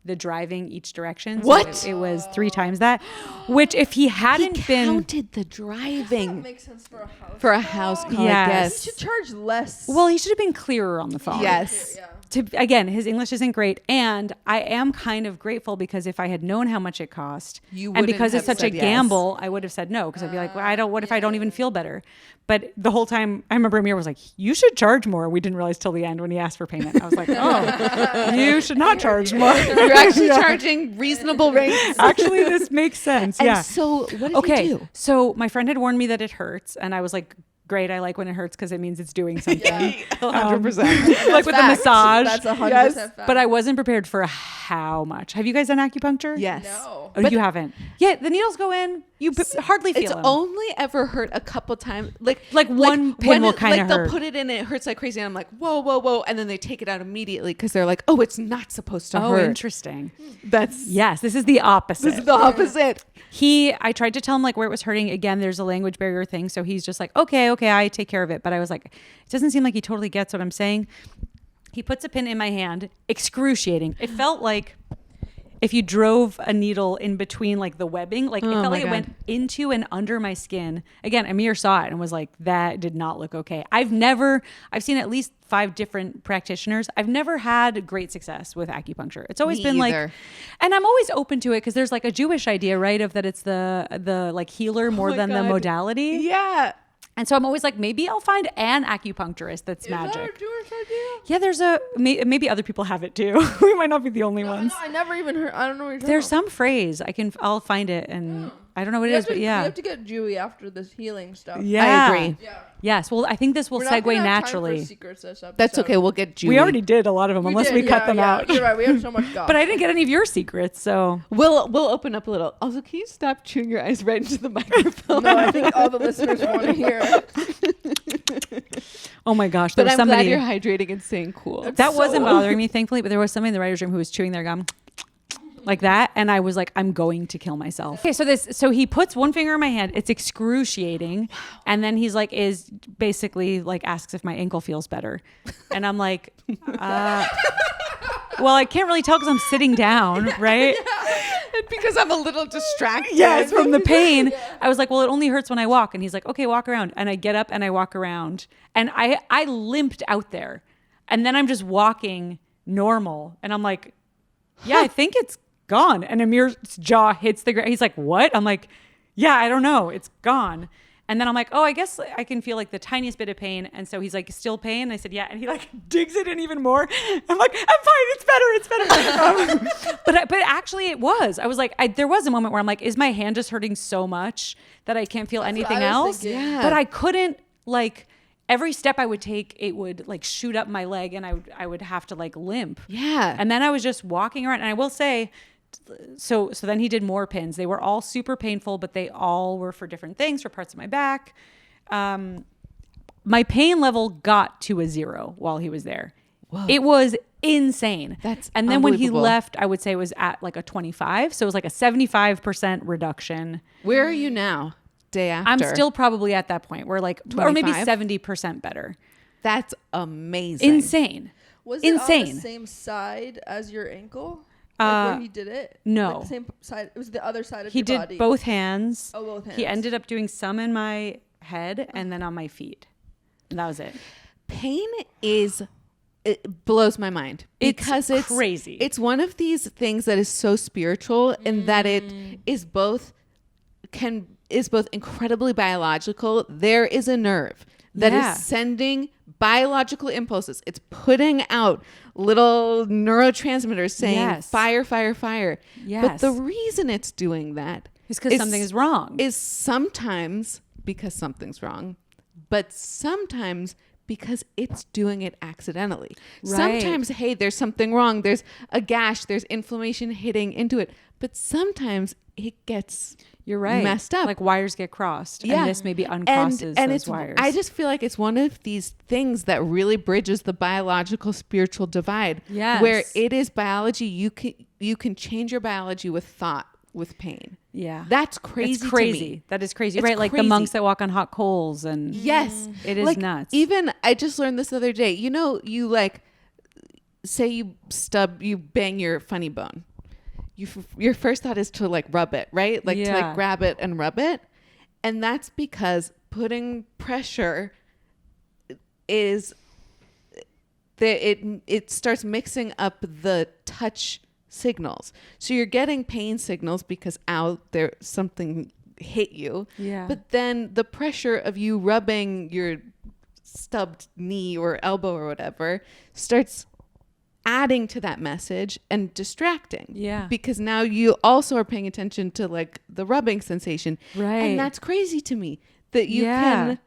the driving each direction. So What? it was 3 times that, which if he hadn't He been, counted the That driving makes sense for a house. for a house call, Yes. I You guess. should charge less. well, he should have been clearer on the phone. Yes. Yeah. Again, his English isn't great, and I am kind of grateful because if I had known how much it cost, You and wouldn't because it's have such a said yes. gamble, I would have said no because I'd be like, well, what if I don't even feel better? But the whole time, I remember Amir was like, you should charge more. We didn't realize till the end when he asked for payment. I was like, oh, you should not charge more. You're actually charging reasonable rates. Actually, this makes sense. And Yeah. so what did Okay. you do? So my friend had warned me that it hurts, and I was like great. I like when it hurts because it means it's doing something. 100%. Like with the massage. That's 100% Yes. fact. But I wasn't prepared for how much. Have you guys done acupuncture? Yes. No. Oh, you haven't? Yeah, the needles go in. You hardly feel It's them. only ever hurt a couple times. Like one pin when will kinda hurt. They'll put it in and it hurts like crazy. And I'm like, whoa, whoa, whoa. And then they take it out immediately because they're like, oh, it's not supposed to Oh, hurt. interesting. That's Yes, this is the opposite. this is the opposite. I tried to tell him like where it was hurting. Again, there's a language barrier thing. So he's just like, okay, I take care of it. But I was like, it doesn't seem like he totally gets what I'm saying. He puts a pin in my hand, excruciating. It felt like if you drove a needle in between like the webbing, like it felt like it went into and under my skin. Again, Amir saw it and was like, that did not look okay. I've seen at least 5 different practitioners. I've never had great success with acupuncture. It's always been either. like, and I'm always open to it because there's like a Jewish idea, right? Of that it's the like healer more my than the God. modality. Yeah. And so I'm always like, maybe I'll find an acupuncturist that's Is that a magic. Jewish idea? Yeah, there's maybe other people have it too. We might not be the only ones. No, I never even heard. I don't know what you're talking There's about. some phrase I'll find it, and I don't know what it You is, have to- but You yeah, have to get Jewy after this healing stuff. yeah, I agree. Yeah. Yes, well, I think this will We're not segue gonna have time for naturally. secrets this episode. That's okay. We'll get Jewy. We already did a lot of them, unless we cut them out. You're right. We have so much stuff. But I didn't get any of your secrets, so We'll open up a little. Also, can you stop chewing your eyes right into the microphone? No, I think all the listeners want to hear it. oh my gosh, there But was I'm glad somebody you're hydrating and staying cool. that so- wasn't bothering me, thankfully. But there was somebody in the writers' room who was chewing their gum like that, and I was like, I'm going to kill myself. Okay, so he puts one finger in my hand. It's excruciating, and then he's like, is basically like asks if my ankle feels better, and I'm like, well, I can't really tell because I'm sitting down, right? Because I'm a little distracted. Yes, from the pain. I was like, well, it only hurts when I walk, and he's like, okay, walk around, and I get up and I walk around, and I limped out there, and then I'm just walking normal, and I'm like, yeah, I think it's gone. And Amir's jaw hits the ground. He's like, what? I'm like, yeah, I don't know. It's gone. And then I'm like, oh, I guess I can feel like the tiniest bit of pain. And so he's like, still pain? And I said, yeah. And he like digs it in even more. I'm like, I'm fine. It's better. But actually it was. I was like, there was a moment where I'm like, is my hand just hurting so much that I can't feel That's what anything I was else? thinking. Yeah. But I couldn't like, every step I would take, it would like shoot up my leg and I would have to like limp. Yeah. And then I was just walking around, and I will say, so then he did more pins. They were all super painful, but they all were for different things, for parts of my back. My pain level got to a 0 while he was there. Whoa. It was insane. That's and then when he unbelievable. left, I would say it was at like a 25. So it was like a 75% reduction. Where are you now? Day after. I'm still probably at that point where like, or maybe 25? 70% better. That's amazing. Insane. Was it on Insane. the same side as your ankle? Like where he did it? no. Like the same side. It was the other side of He your did body. both hands. Oh, both hands. He ended up doing some in my head and then on my feet. And that was it. Pain it blows my mind because it's crazy. It's one of these things that is so spiritual in that it is both incredibly biological. There is a nerve that Yeah. is sending biological impulses. It's putting out little neurotransmitters saying Yes. fire, fire, fire. But Yes. the reason it's doing that It's because something is wrong. is sometimes because something's wrong, but sometimes because it's doing it accidentally. Right. Sometimes, hey, there's something wrong. There's a gash. There's inflammation hitting into it. But sometimes it gets You're right. messed up. Like wires get crossed. Yeah. And this maybe uncrosses those it's, wires. I just feel like it's one of these things that really bridges the biological spiritual divide. Yes. Where it is biology. You can change your biology with thought, with pain. yeah. That's crazy. It's To crazy. me. That is crazy. It's right. Like the crazy. monks that walk on hot coals and Yes. it is like, nuts. Even I just learned this the other day. You know, you like say you bang your funny bone. Your first thought is to like rub it, right? Like to Yeah. like grab it and rub it. And that's because putting pressure is it starts mixing up the touch signals. So you're getting pain signals because there something hit you. Yeah. But then the pressure of you rubbing your stubbed knee or elbow or whatever starts adding to that message and distracting. Yeah. Because now you also are paying attention to like the rubbing sensation. Right. And that's crazy to me that you Yeah. can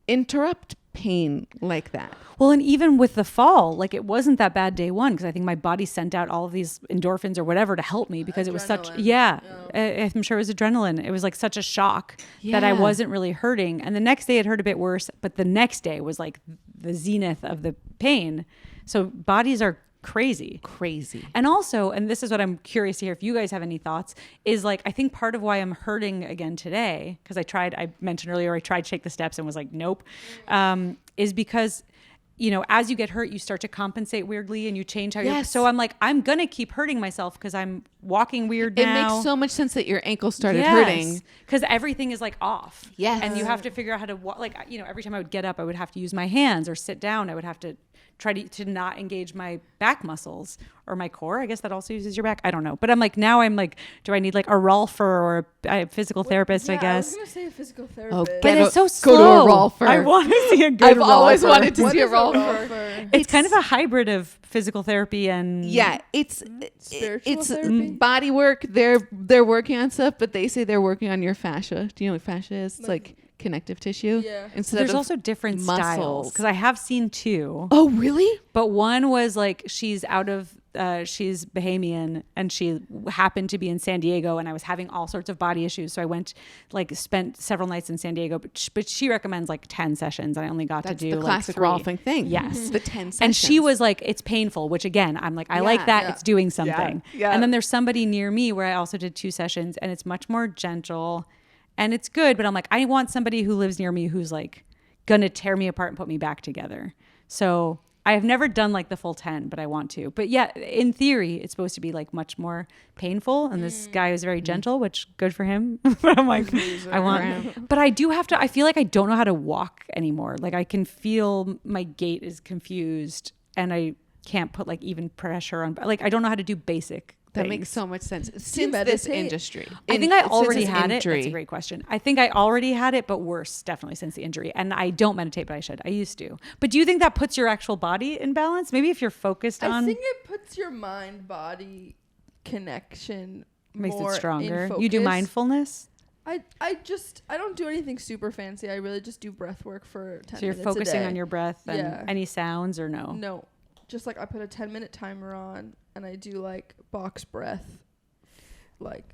interrupt pain like that. Well, and even with the fall, like it wasn't that bad day one because I think my body sent out all of these endorphins or whatever to help me because it was such, I'm sure it was adrenaline. It was like such a shock that I wasn't really hurting. And the next day it hurt a bit worse, but the next day was like the zenith of the pain. So bodies are crazy. And also, and this is what I'm curious to hear if you guys have any thoughts, is like, I think part of why I'm hurting again today, because I mentioned earlier, I tried Shake the Steps and was like, nope, is because, you know, as you get hurt, you start to compensate weirdly and you change how you're. So I'm like, I'm going to keep hurting myself because I'm walking weird now. It makes so much sense that your ankle started hurting. Because everything is like off. Yes. And you have to figure out how to walk. Like, you know, every time I would get up, I would have to use my hands or sit down. I would have to try to not engage my back muscles or my core. I guess that also uses your back. I don't know. But I'm like, now I'm like, do I need like a rolfer or a physical therapist, I guess? I was going to say a physical therapist. But it's so slow. Go to a rolfer. I want to see a good I've always wanted to What see a is rolfer. It's kind of a hybrid of physical therapy and spiritual therapy. Body work. They're working on stuff, but they say they're working on your fascia. Do you know what fascia is? It's like connective tissue. Yeah. Instead there's of also different muscles. styles because I have seen two. Oh, really? But one was like she's she's Bahamian and she happened to be in San Diego and I was having all sorts of body issues. So I went spent several nights in San Diego, but she recommends like 10 sessions. I only got to do the like classic 3. rolfing thing. Yes. The 10 sessions. And she was like, it's painful, which again, I'm like, I like that. It's doing something. Yeah. And then there's somebody near me where I also did 2 sessions and it's much more gentle and it's good. But I'm like, I want somebody who lives near me who's like going to tear me apart and put me back together. So I have never done like the full 10, but I want to. But yeah, in theory, it's supposed to be like much more painful. And this guy was very gentle, which good for him. But I'm like, I want, but I do have to, I feel like I don't know how to walk anymore. Like I can feel my gait is confused and I can't put like even pressure on, like I don't know how to do basic That things. makes so much sense. Since this meditate? industry. I think I Since already this had injury. it. That's a great question. I think I already had it, but worse, definitely since the injury. And I don't meditate, but I should. I used to. But do you think that puts your actual body in balance? Maybe if you're focused on... I think it puts your mind-body connection makes more it stronger. in focus. You do mindfulness? I don't do anything super fancy. I really just do breath work for 10 minutes So you're focusing on your breath and Yeah. any sounds or no? No. Just like I put a 10-minute timer on and I do like box breath. Like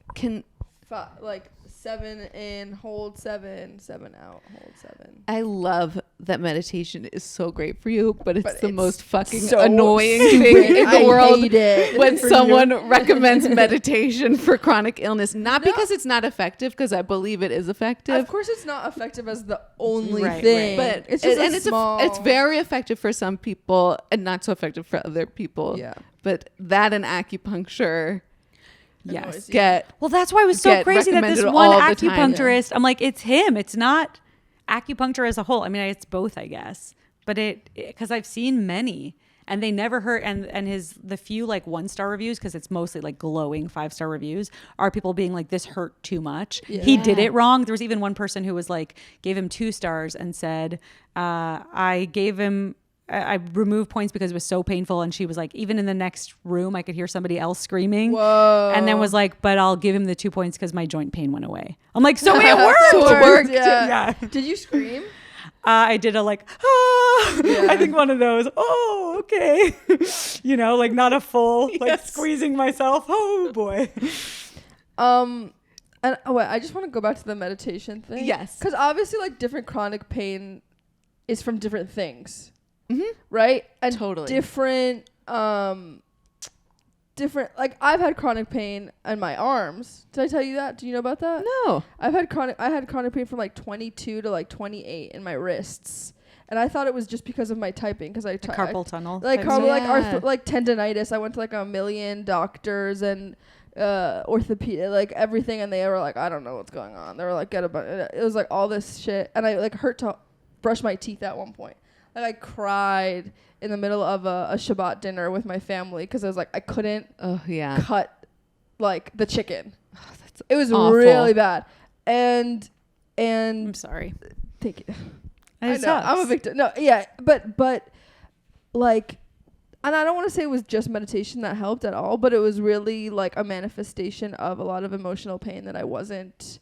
7 in, hold 7, 7 out, hold 7. I love that meditation is so great for you, but it's But the it's most fucking so annoying thing in the I world hate it. when someone recommends meditation for chronic illness. Not because it's not effective, because I believe it is effective. Of course, it's not effective as the only Right, thing, But it's just and a it's small. it's very effective for some people and not so effective for other people. Yeah. But that and acupuncture Yes. get Well, that's why it was so get crazy that this recommended one all the time. acupuncturist, I'm like, it's him. It's not acupuncture as a whole. I mean, it's both, I guess. But because I've seen many and they never hurt. And the few like 1-star reviews, because it's mostly like glowing 5-star reviews, are people being like, this hurt too much. Yeah. He did it wrong. There was even one person who was like, gave him 2 stars and said, I removed points because it was so painful. And she was like, even in the next room, I could hear somebody else screaming. Whoa. And then was like, but I'll give him the 2 points because my joint pain went away. I'm like, so it worked. So it worked. Yeah. Did you scream? I did a like, I think one of those, oh, okay. You know, like not a full, like squeezing myself. Oh boy. And wait, I just want to go back to the meditation thing. Yes. Because obviously like different chronic pain is from different things. Mm-hmm. Right? And Totally. different, like I've had chronic pain in my arms. Did I tell you that? Do you know about that? No. I had chronic pain from like 22 to like 28 in my wrists. And I thought it was just because of my typing, because Carpal tunnel. like type carpal, stuff. like tendonitis. I went to like a million doctors and orthopedic, like everything, and they were like, I don't know what's going on. They were like, it was like all this shit, and I like hurt to brush my teeth at one point. Like I cried in the middle of a Shabbat dinner with my family because I was like, I couldn't cut like the chicken. It was awful. really bad. And I'm sorry. thank you. It I know, sucks. I'm a victim. No, yeah, but like, and I don't want to say it was just meditation that helped at all, but it was really like a manifestation of a lot of emotional pain that I wasn't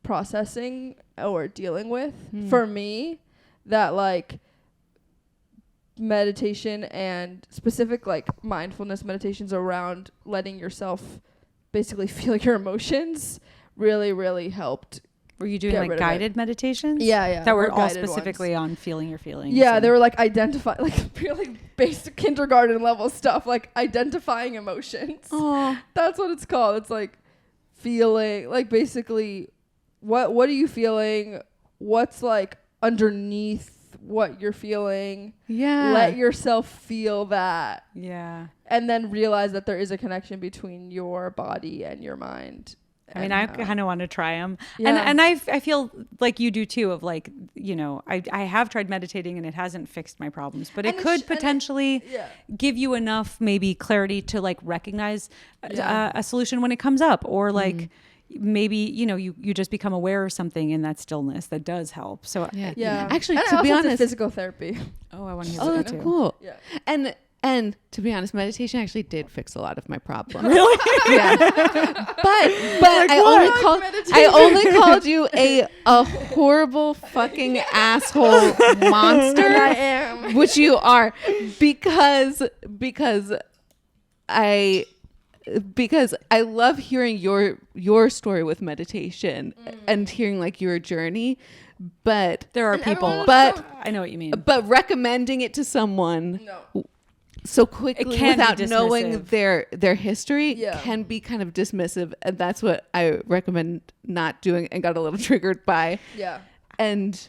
processing or dealing with for me. that like meditation and specific like mindfulness meditations around letting yourself basically feel your emotions really helped. Were you doing Get like rid of guided meditations? Yeah. That were more all guided specifically ones. on feeling your feelings. Yeah, and- they were like identify like really basic kindergarten level stuff, like identifying emotions. Oh, That's what it's called. It's like feeling, like basically what are you feeling? What's like underneath what you're feeling? yeah. Let yourself feel that. Yeah. And then realize that there is a connection between your body and your mind. I mean, I kind of want to try them. Yeah. And I feel like you do too, of like, you know, I have tried meditating and it hasn't fixed my problems, but it And could potentially yeah. give you enough maybe clarity to like recognize Yeah. a solution when it comes up, or like maybe, you know, you just become aware of something in that stillness that does help. So Yeah. Actually, And I to be also did honest, physical therapy. oh, I want to hear oh, that that's too. cool. Yeah. And to be honest, meditation actually did fix a lot of my problems. Really? Yeah. But I what? only called you a horrible fucking asshole monster. I am. Which you are, because I love hearing your story with meditation and hearing like your journey, but There are And people, everyone- but I know what you mean. recommending it to someone No. so quickly It can be without knowing dismissive. their history Yeah. can be kind of dismissive, and that's what I recommend not doing, and got a little triggered by. Yeah. And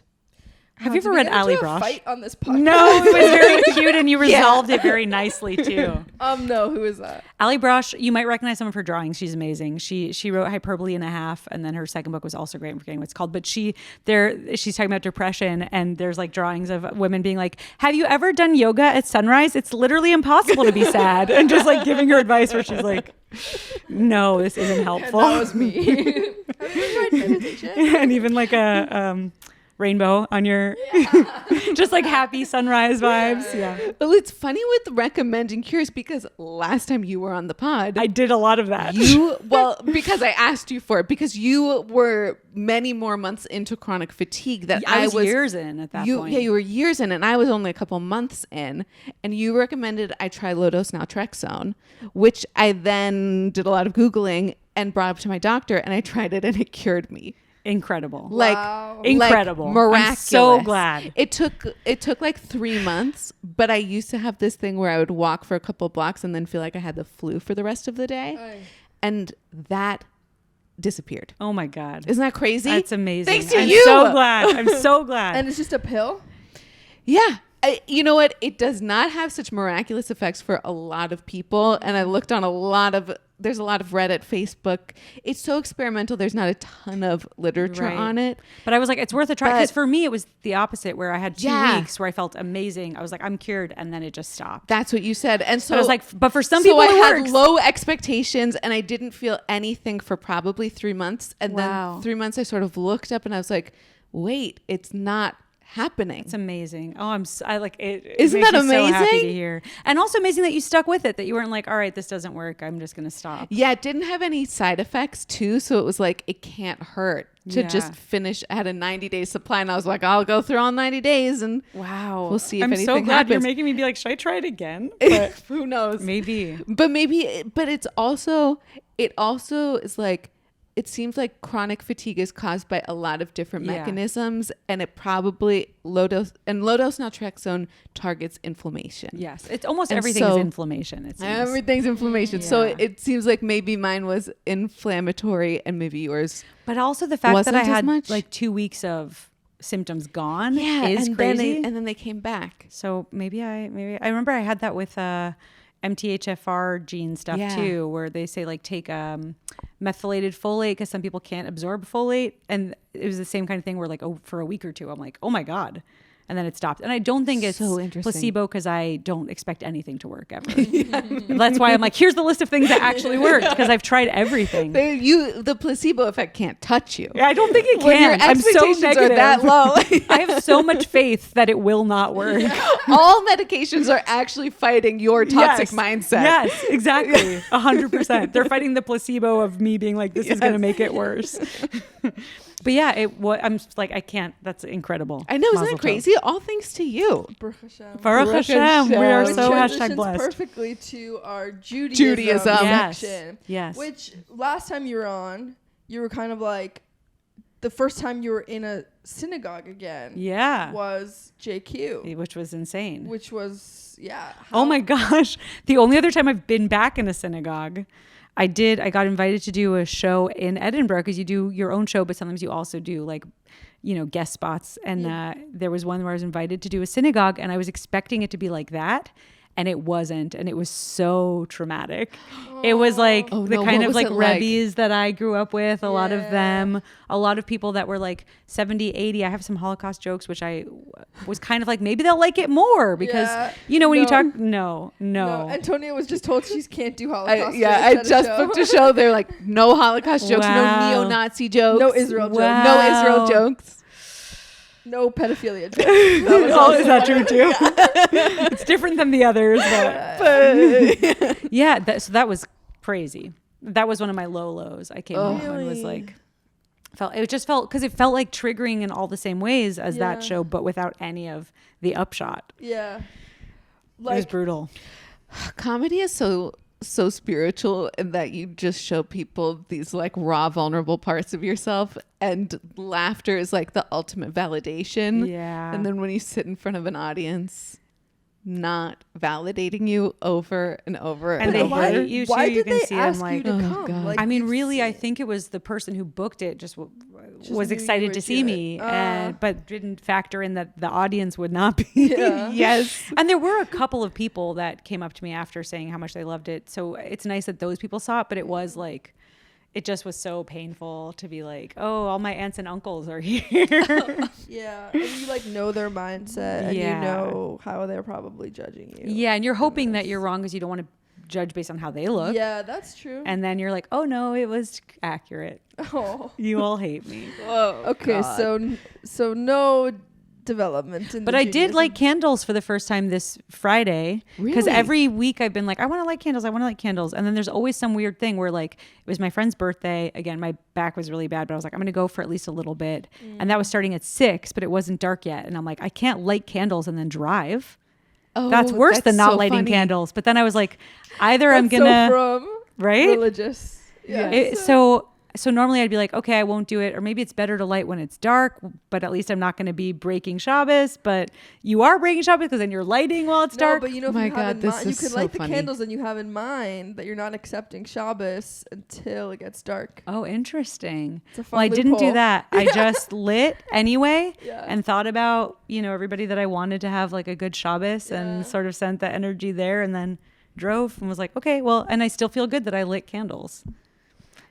Have you ever read Ali Brosh? Fight on this podcast? No, it was very cute, and you resolved it very nicely too. No, who is that? Ali Brosh, you might recognize some of her drawings. She's amazing. She wrote Hyperbole and a Half, and then her second book was also great. I'm forgetting what it's called, but she's talking about depression, and there's like drawings of women being like, "Have you ever done yoga at sunrise? It's literally impossible to be sad," and just like giving her advice where she's like, "No, this isn't helpful." That was me. Have you ever tried meditation? And even like a rainbow on your just like happy sunrise vibes. Yeah. well, it's funny with recommending cures, because last time you were on the pod, I did a lot of that. because I asked you for it, because you were many more months into chronic fatigue that I was years in at that point. Yeah, you were years in, and I was only a couple months in, and you recommended I try low-dose naltrexone, which I then did a lot of Googling and brought up to my doctor, and I tried it, and it cured me. Incredible. Wow. Incredible. Like miraculous. I'm so glad. It took like 3 months, but I used to have this thing where I would walk for a couple blocks and then feel like I had the flu for the rest of the day. Ay. And that disappeared. Oh my God. Isn't that crazy? That's amazing. Thanks to I'm you. so glad. I'm so glad. And it's just a pill? Yeah. You know what? It does not have such miraculous effects for a lot of people. And I looked on there's a lot of Reddit, Facebook. It's so experimental. There's not a ton of literature Right. on it. But I was like, it's worth a try. Because But- for me, it was the opposite, where I had 2 Yeah. weeks where I felt amazing. I was like, I'm cured. And then it just stopped. That's what you said. And so But I was like, but for some so people, I it had works. low expectations, and I didn't feel anything for probably 3 months. And Wow. then 3 months, I sort of looked up and I was like, wait, it's not happening. It's amazing. Oh, I like it. It Isn't makes that me so happy amazing? to hear. And also amazing that you stuck with it, that you weren't like, all right, this doesn't work, I'm just going to stop. Yeah, it didn't have any side effects too. So it was like, it can't hurt to Yeah. just finish. I had a 90-day supply, and I was like, I'll go through all 90 days and Wow. we'll see if I'm anything so glad you're happens. making me be like, should I try it again? But Who knows? maybe. But it also is like, it seems like chronic fatigue is caused by a lot of different Yeah. mechanisms, and it probably low-dose naltrexone targets inflammation. Yes. It's almost And everything is so- inflammation. It seems. Everything's inflammation. So Yeah. it seems like maybe mine was inflammatory and maybe yours. But also the fact that Wasn't I as had much? like 2 weeks of symptoms gone Yeah, is and crazy. then they came back. So maybe I remember I had that with MTHFR gene stuff Yeah. too, where they say like take methylated folate because some people can't absorb folate, and it was the same kind of thing where like for a week or two I'm like, oh my God. And then it stopped. And I don't think it's So interesting. placebo because I don't expect anything to work ever. That's why I'm like, here's the list of things that actually worked because I've tried everything. The placebo effect can't touch you. I don't think it When your can. I'm so expectations negative. are that low. I have so much faith that it will not work. All medications are actually fighting your toxic mindset. Yes, exactly. 100%. They're fighting the placebo of me being like, this is going to make it worse. But yeah, I'm like, I can't. That's incredible. I know, isn't Mazel that tov. crazy? all thanks to you. Baruch Hashem. Baruch Hashem. We are Which so transitions #blessed. perfectly to our Judaism. Yes. section. Yes. Which last time you were on, you were kind of like, the first time you were in a synagogue again. Yeah. Was JQ. Which was insane. Which was, yeah. Oh my gosh. The only other time I've been back in a synagogue, I got invited to do a show in Edinburgh, because you do your own show, but sometimes you also do like, guest spots. And there was one where I was invited to do a synagogue, and I was expecting it to be like that. And it wasn't. And it was so traumatic. It was like the kind of like Rebbe's that I grew up with, a lot of them, a lot of people that were like 70, 80. I have some Holocaust jokes, which I was kind of like, maybe they'll like it more because, when you talk, no. Antonia was just told she can't do Holocaust jokes. I just booked a show. They're like, no Holocaust jokes, no neo-Nazi jokes. No Israel jokes. Wow. No Israel jokes. No pedophilia jokes. Is that true too? It's different than the others, but yeah. So that was crazy. That was one of my lows. I came home and was like, because it felt like triggering in all the same ways as that show, but without any of the upshot. Yeah, it was brutal. Comedy is so spiritual in that you just show people these like raw, vulnerable parts of yourself, and laughter is like the ultimate validation. Yeah. And then when you sit in front of an audience not validating you over and over and and they over. hate you too. Why You did can they see them ask like, you to come? God. Like, I mean, really, I think it was the person who booked it just knew was you excited were to see me, Jewish. but didn't factor in that the audience would not be. Yeah. Yes. And there were a couple of people that came up to me after saying how much they loved it. So it's nice that those people saw it, but it was like, it just was so painful to be like, oh, all my aunts and uncles are here. Yeah, and you like know their mindset, and you know how they're probably judging you. Yeah, and you're hoping that you're wrong because you don't want to judge based on how they look. Yeah, that's true. And then you're like, oh no, it was accurate. Oh, You all hate me. Whoa. okay. God. So no development in But the I did Judaism. light candles for the first time this Friday. Because Really? every week I've been like, I want to light candles. I want to light candles. And then there's always some weird thing where like, it was my friend's birthday. Again, my back was really bad, but I was like, I'm going to go for at least a little bit. And that was starting at 6, but it wasn't dark yet. And I'm like, I can't light candles and then drive. Oh, That's worse than not so lighting funny. candles. But then I was like, either I'm That's going to, so from right? religious. Yeah. So normally I'd be like, okay, I won't do it. Or maybe it's better to light when it's dark, but at least I'm not going to be breaking Shabbos. But you are breaking Shabbos because then you're lighting while it's dark. No, but you know, if My you have God, in this mind, you is could so light the funny. candles, and you have in mind that you're not accepting Shabbos until it gets dark. Oh, interesting. It's a fun Well, I didn't do loophole. that. I just lit anyway Yeah. and thought about, everybody that I wanted to have like a good Shabbos and sort of sent the energy there and then drove and was like, okay, well, and I still feel good that I lit candles.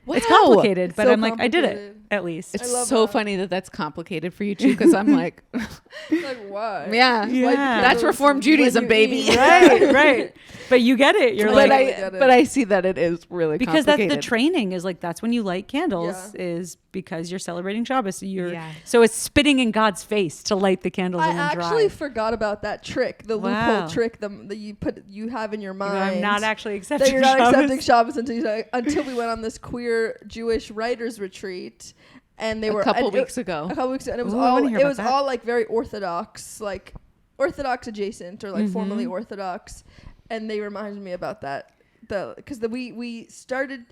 Wow. It's complicated, but So I'm like, I did it complicated. at least. It's I love so that. funny that that's complicated for you too, because I'm like, Like why? yeah, Yeah. Like, that's Reform Judaism, baby. right. But you get it. You're But like, get it. I see that it is really because that's the complicated. training is like, that's when you light candles Yeah. is because you're celebrating Shabbos. Yeah. So it's spitting in God's face to light the candles I and then actually drive. forgot about that trick, the Wow. loophole trick that you have in your You mind. know, I'm not actually accepting that you're not Shabbos. accepting Shabbos until we went on this queer Jewish writers retreat, and they were a couple and weeks ago. a couple weeks ago, and it was Ooh, I all wanna hear about that. all like very orthodox, like orthodox adjacent or like Mm-hmm. formally orthodox, and they reminded me about that. Because we did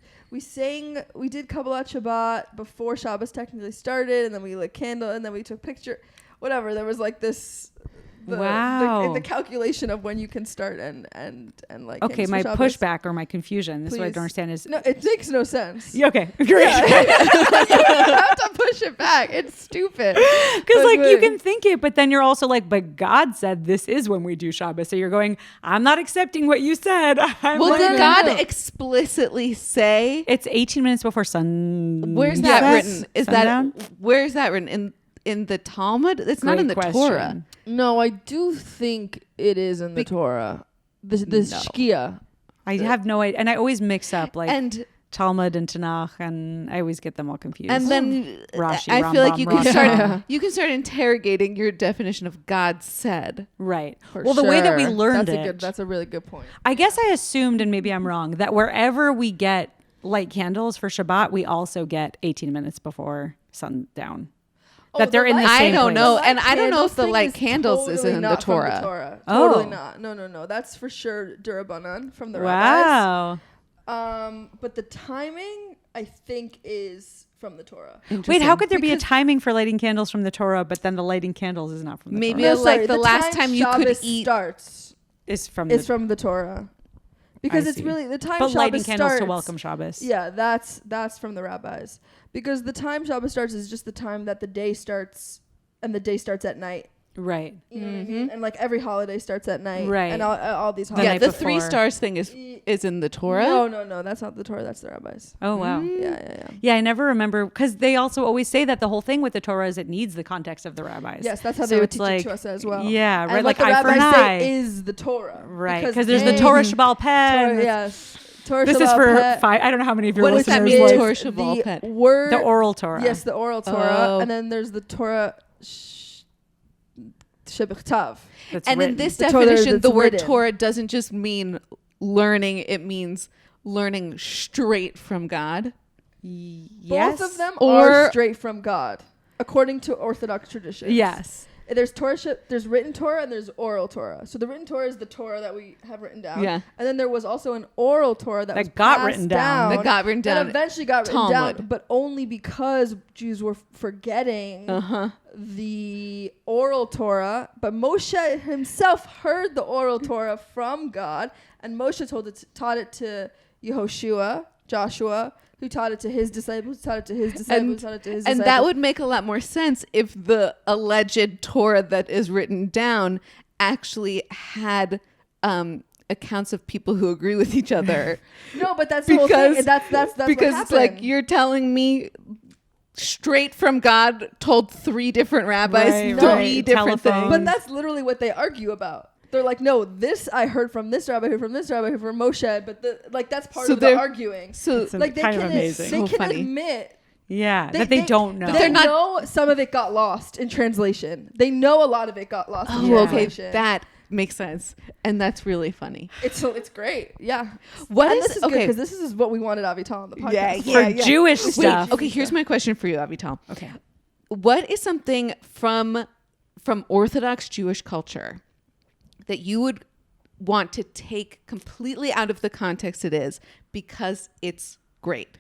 Kabbalat Shabbat before Shabbos technically started, and then we lit candle, and then we took picture, whatever. There was like this. Wow. The calculation of when you can start and like. Okay, candles my for Shabbos. pushback or my confusion. This is what I Please. don't understand is. No, it makes no sense. Yeah, okay, great. you have to push it back. It's stupid. Because like you can think it, but then you're also like, but God said this is when we do Shabbos. So you're going, I'm not accepting what you said. I'm Well, like, did no, God no. explicitly say? it's 18 minutes before sun. Where's that Yes. written? Is Sundown? that where's that written in the Talmud? It's not in the Great Torah. question. No, I do think it is in the Torah. The Shkia. I have no idea. And I always mix up like And Talmud and Tanakh, and I always get them all confused. then Rashi, I feel like Rambam, you can Rashi. start you can start interrogating your definition of God said. Right. For Well, the way that we sure. learned That's a really good point. I guess I assumed, and maybe I'm wrong, that wherever we get light candles for Shabbat, we also get 18 minutes before sundown. that they're in the I same don't place. know. The And I don't know if the thing light candles is totally in the not from Torah. Totally Oh. not. No. That's for sure Durabanan from the rabbis. Wow. But the timing, I think, is from the Torah. Wait, how could there be a Because- timing for lighting candles from the Torah, but then the lighting candles is not from the Maybe Torah? it's like the last time you could Shabbos eat. starts Is from is the from the Torah. Because I it's see. really the time but Shabbos lighting candles starts. to welcome Shabbos. Yeah, that's from the rabbis. Because the time Shabbos starts is just the time that the day starts, and the day starts at night. Right. You know what I mean? And like every holiday starts at night. Right. And all these The holidays. Yeah, night the before. 3 stars thing is in the Torah. No, that's not the Torah. That's the rabbis. Oh, wow. Yeah. Yeah, I never remember because they also always say that the whole thing with the Torah is it needs the context of the rabbis. Yes, that's how So they would it's teach like, it to us as well. Yeah, And right. what Like the eye for an rabbis eye. say is the Torah. Right. Because there's the they- Torah Shabbal Peh. Torah, yes. Torah This is Shabbat for Peh I don't know how many of your What does that listeners mean, like Torah Shabbat the Peh? word. the oral Torah. Yes, the oral Torah. Oh. And then there's the Torah Shebichtav. That's And in written. this The Torah definition, that's the word written. Torah doesn't just mean learning, it means learning straight from God. Yes. Both of them Or- are straight from God, according to Orthodox tradition. Yes. There's there's written Torah and there's oral Torah. So the written Torah is the Torah that we have written down. Yeah. And then there was also an oral Torah that was got passed written down. That got written That down. eventually got written down, Talmud. but only because Jews were forgetting the oral Torah. But Moshe himself heard the oral Torah from God, and Moshe taught it to Yehoshua, Joshua, who taught it to his disciples, taught it to his disciples, taught it to his And disciples. that would make a lot more sense if the alleged Torah that is written down actually had accounts of people who agree with each other. No, but that's the whole thing. And that's because what it's like happened. you're telling me straight from God told 3 different rabbis Right, 3 right. different Telephone. things. But that's literally what they argue about. They're like, no, this I heard from this rabbi, who from this rabbi, who from Moshe, but that's part So of the they're- arguing. so It's Like they kind of can, amazing. they So can funny. admit Yeah, that they don't know. They They're not- know some of it got lost in translation. They know a lot of it got lost in oh, okay, translation. that makes sense, and that's really funny. It's great. Yeah. What and is- this is okay. good because this is what we wanted Avital on the podcast. For Jewish stuff. Okay, here's my question for you, Avital. Okay. What is something from Orthodox Jewish culture that you would want to take completely out of the context it is because it's great?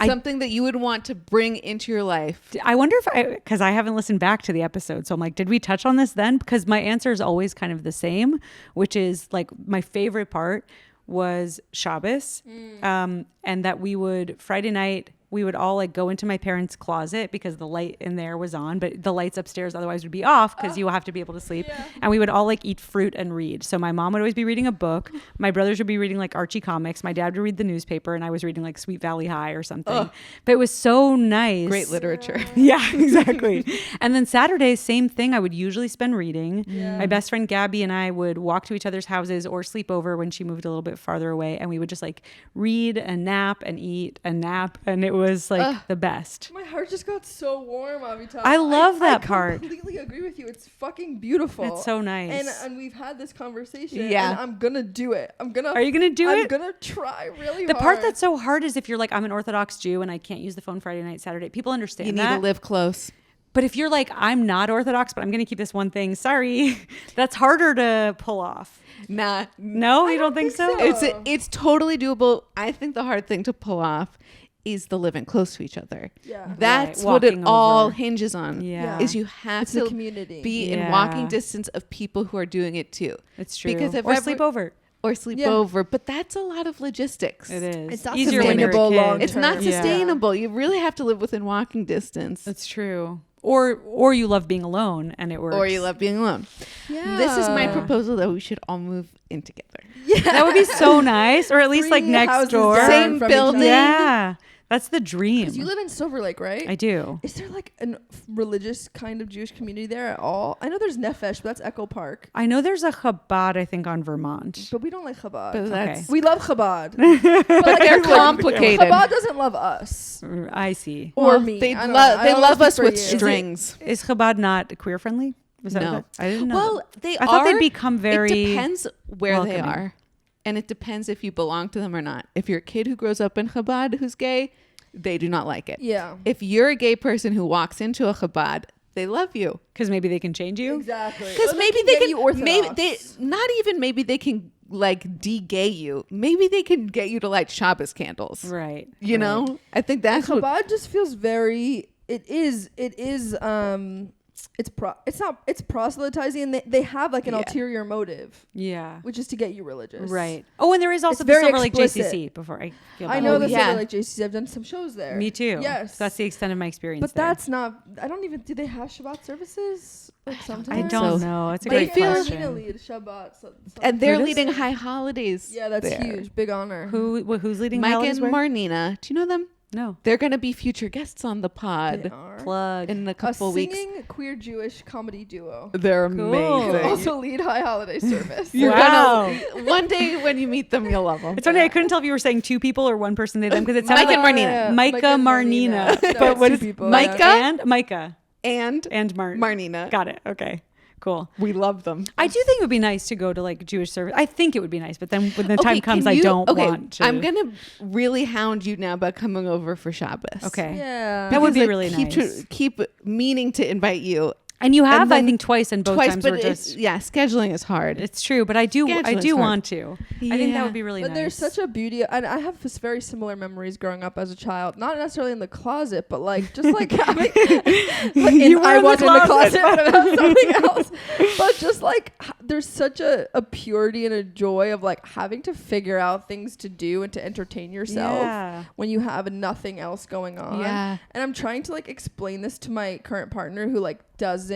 Something that you would want to bring into your life. I wonder because I haven't listened back to the episode. So I'm like, did we touch on this then? Because my answer is always kind of the same, which is like my favorite part was Shabbos. And that we would Friday night, we would all like go into my parents' closet because the light in there was on, but the lights upstairs otherwise would be off because you will have to be able to sleep. Yeah. And we would all like eat fruit and read. So my mom would always be reading a book. My brothers would be reading like Archie comics. My dad would read the newspaper, and I was reading like Sweet Valley High or something. But it was so nice. Great literature. Yeah, exactly. And then Saturdays, same thing. I would usually spend reading. Yeah. My best friend Gabby and I would walk to each other's houses or sleep over when she moved a little bit farther away, and we would just like read and nap and eat and nap, and it was like the best. My heart just got so warm, Avital. I love that part. I completely agree with you. It's fucking beautiful. It's so nice. And we've had this conversation. Yeah. And I'm gonna do it. Are you gonna do I'm it? gonna try really The hard. part that's so hard is if you're like, I'm an Orthodox Jew and I can't use the phone Friday night, Saturday. People understand You need that. to live close. But if you're like, I'm not Orthodox, but I'm going to keep this one thing, sorry, that's harder to pull off. Nah, No, you don't think so? it's totally doable. I think the hard thing to pull off is the living close to each other. Yeah. That's Right, what it walking all over. hinges on. Yeah. Is you have It's the to community. be in Yeah. walking distance of people who are doing it too. It's true. Because if or ever- sleep over. Or sleep Yeah. over. But that's a lot of logistics. It is. It's not easier when you're a sustainable kid. long It's not term. Yeah. sustainable. You really have to live within walking distance. That's true. Or you love being alone and it works. Or you love being alone. Yeah. This is my proposal that we should all move in together. That would be so nice. Or at least like 3 next houses door. down Same from each building. other. Yeah. That's the dream. You live in Silver Lake, right? I do. Is there like a religious kind of Jewish community there at all? I know there's Nefesh, but that's Echo Park. I know there's a Chabad, I think, on Vermont. But we don't like Chabad. But that's We love Chabad. but like, they're everyone- complicated. Chabad doesn't love us. I see. Or Well, me. They I don't love know. I they don't love speak us for with you. strings. Is Chabad not queer friendly? Was that No. what I didn't know. Well, that. they I thought are. they'd become very. It depends where they welcoming. are, and it depends if you belong to them or not. If you're a kid who grows up in Chabad who's gay, they do not like it. Yeah. If you're a gay person who walks into a Chabad, they love you. Because maybe they can change you. Exactly. Because Or maybe can they get can, you Orthodox. maybe they, not even maybe they can like de-gay you. Maybe they can get you to light Shabbos candles. Right. You know? I think that's what, Chabad just feels very. It's proselytizing, and they have like an ulterior motive, Yeah. which is to get you religious. Right. Oh, and there is also It's the very Silver Lake explicit. JCC before I feel I bad. know Oh, the yeah. Silver Lake JCC. I've done some shows there. Me too. Yes. So that's the extent of my experience. But there. that's not. I don't even. Do they have Shabbat services? Like sometimes. I don't So- know. It's a They great feel- question. lead Shabbat. and they're Who does? leading high holidays. Yeah, that's there. huge. Big honor. Who's leading Mike holidays and where? Marnina. Do you know them? No. They're going to be future guests on the They pod are. Plug. in a A couple weeks. singing queer Jewish comedy duo. They're Cool. amazing. Also lead high holiday service. You're Wow. gonna one day when you meet them, you'll love them. It's funny. I couldn't tell if you were saying two people or one person, they them, because it sounded Mike and like Marnina. Micah Marnina. No, But it's what two is people, Micah yeah. and Micah and and Marnina. Got it. Okay. Cool. We love them. I do think it would be nice to go to like Jewish service. I think it would be nice, but then when the time Okay, comes, can I you- don't okay, want to. I'm gonna really hound you now about coming over for Shabbos. Okay. Yeah. That would be Because I really keep nice. keep meaning to invite you And you have, I then think, twice, and both twice, times but were it's just. scheduling is hard. It's true, but I do Scheduling's hard. want to. I think that would be really But nice. there's such a beauty, and I have this very similar memories growing up as a child. Not necessarily in the closet, but like just like having. You were I in the was in the closet. closet, but about something else. But just like there's such a purity and a joy of like having to figure out things to do and to entertain yourself Yeah. when you have nothing else going on. Yeah. And I'm trying to like explain this to my current partner who like doesn't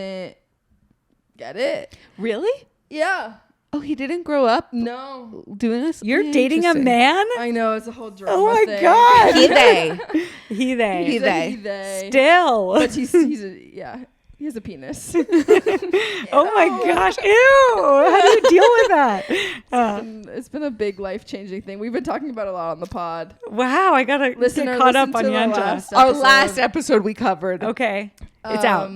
get it. Really? Yeah. Oh, he didn't grow up No. doing this. You're dating a Interesting. man? I know it's a whole drama Oh my thing. God. He they. He, they. He, they. He, they. Still. But he's he has a penis. Oh my gosh. Ew. How do you deal with that? It's been a big life-changing thing. We've been talking about it a lot on the pod. Wow. I got to Listener, get caught up listen on to our Yenta. last Our episode. last episode we covered. Okay. It's out.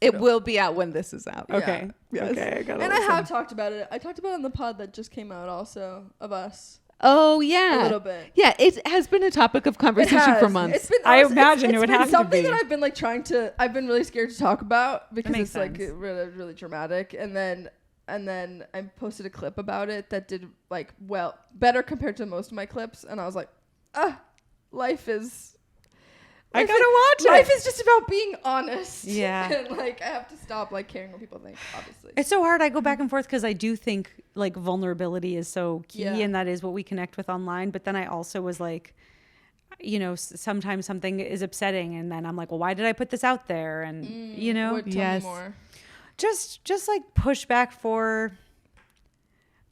It will be out when this is out. Okay. Yes. Okay. I got And I have talked about it. I talked about it on the pod that just came out also of us. Oh yeah. A little bit. Yeah, it has been a topic of It conversation has. for months. It's been, I honestly, imagine it's it would been have to something be. that I've been like I've been really scared to talk about because makes it's like sense. really, really dramatic. And then I posted a clip about it that did like better compared to most of my clips. And I was like, life is. I gotta watch Life it. is just about being honest. Yeah. And like I have to stop like caring what people think, obviously. It's so hard. I go back and forth because I do think like vulnerability is so key, Yeah. and that is what we connect with online. But then I also was like, you know, sometimes something is upsetting, and then I'm like, well, why did I put this out there? And you know, Tell Yes. me more. just like pushback for.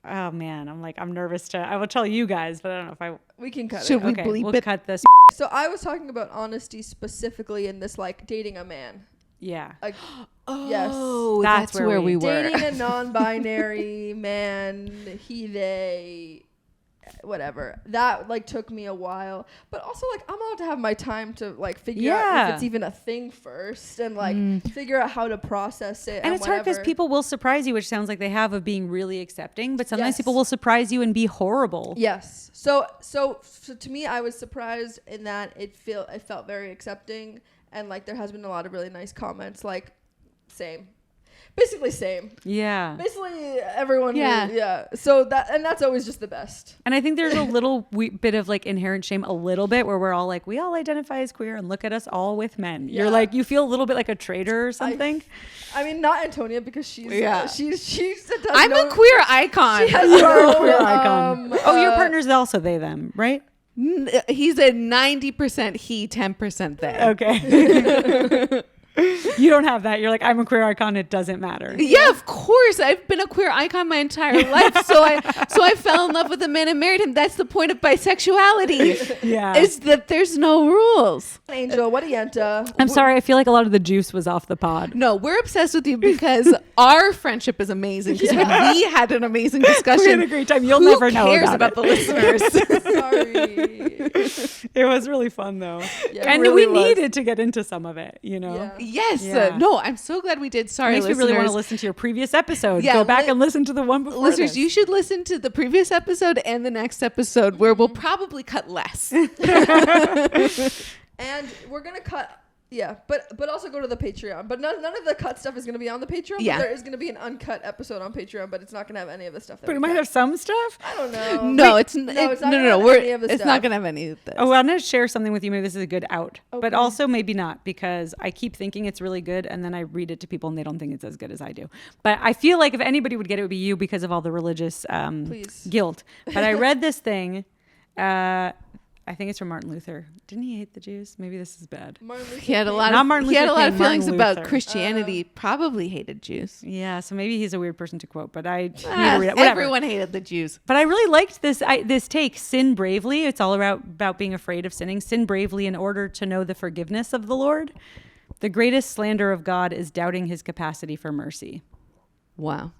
Oh man, I'm nervous to. I will tell you guys, but I don't know if I. We can cut Should it. we Okay, bleep we'll it? cut this. So I was talking about honesty specifically in this like dating a man. Yeah. Like Oh, That's that's where where we- we were. dating a non-binary man, he, they, whatever. That like took me a while, but also like I'm allowed to have my time to like figure out Yeah. if it's even a thing first, and like figure out how to process it. And it's hard because whatever. people will surprise you, which sounds like they have of being really accepting, but sometimes Yes. people will surprise you and be horrible. Yes. So to me, I was surprised in that it felt very accepting, and like there has been a lot of really nice comments, like basically same. Yeah. Basically everyone. Yeah. Yeah. So that's always just the best. And I think there's a little bit of like inherent shame, a little bit, where we're all like, we all identify as queer and look at us all with men. You're Yeah. like, you feel a little bit like a traitor or something. I mean, not Antonia because she's Yeah. she's I'm a queer icon. She has You are a no, queer icon. Your uh, partner's also they, them, right? He's a 90% he, 10% they. Okay. You don't have that. You're like, I'm a queer icon. It doesn't matter. Yeah, of course. I've been a queer icon my entire life. So I fell in love with a man and married him. That's the point of bisexuality. Yeah. Is that there's no rules. Angel. What a yenta. I'm sorry. I feel like a lot of the juice was off the pod. No, we're obsessed with you because our friendship is amazing. Because we had an amazing discussion. We had a great time. You'll Who never know cares about about the listeners? Sorry. It was really fun though. Yeah, And really we was. needed to get into some of it, you know? Yeah. Yes. Yeah. No, I'm so glad we did. Sorry, Makes me listeners. really want to listen to your previous episode. Yeah, Go back and listen to the one before Listeners, this. you should listen to the previous episode and the next episode where we'll probably cut less. And we're gonna cut. Yeah, but also go to the Patreon. But none of the cut stuff is going to be on the Patreon. Yeah. But there is going to be an uncut episode on Patreon, but it's not going to have any of the stuff that But we it might cut. have some stuff. I don't know. No, it's No, no, it's not no, gonna no. have We're any of the it's stuff. not gonna have any of this. Oh, well, I'm going to share something with you. Maybe this is a good out, but Okay. also maybe not, because I keep thinking it's really good, and then I read it to people and they don't think it's as good as I do. But I feel like if anybody would get it, would be you, because of all the religious Please. guilt. But I read this thing. I think it's from Martin Luther. Didn't he hate the Jews? Maybe this is bad. Martin Luther He had a King. lot Not of Martin he had a Luther lot King, of feelings Martin about Luther. Christianity. Probably hated Jews. Yeah, so maybe he's a weird person to quote, but I need to read it. Whatever. Everyone hated the Jews. But I really liked this take, sin bravely. It's all about being afraid of sinning. Sin bravely in order to know the forgiveness of the Lord. The greatest slander of God is doubting his capacity for mercy. Wow,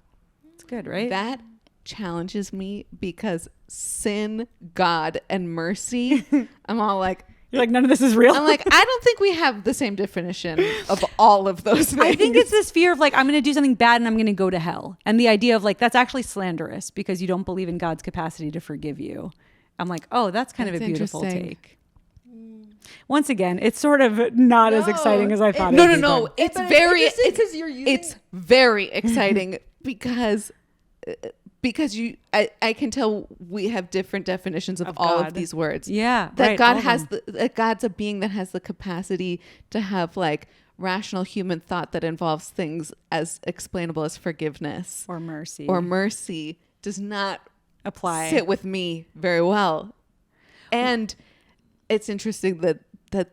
It's good, right? that challenges me because sin, God, and mercy. I'm all like, You're like, none of this is real. I'm like, I don't think we have the same definition of all of those things. I think it's this fear of like, I'm going to do something bad and I'm going to go to hell. And the idea of like, that's actually slanderous because you don't believe in God's capacity to forgive you. I'm like, oh, that's kind of That's a beautiful interesting. take. Once again, it's sort of not as No, exciting as I thought. no, it no, would no. be. It's But very, interesting it's 'cause you're using. it's very exciting because I can tell we have different definitions of all of God. these words. Yeah, That right, God all of has them. that God's a being that has the capacity to have like rational human thought that involves things as explainable as forgiveness or mercy or mercy does not apply. sit with me very well. And it's interesting that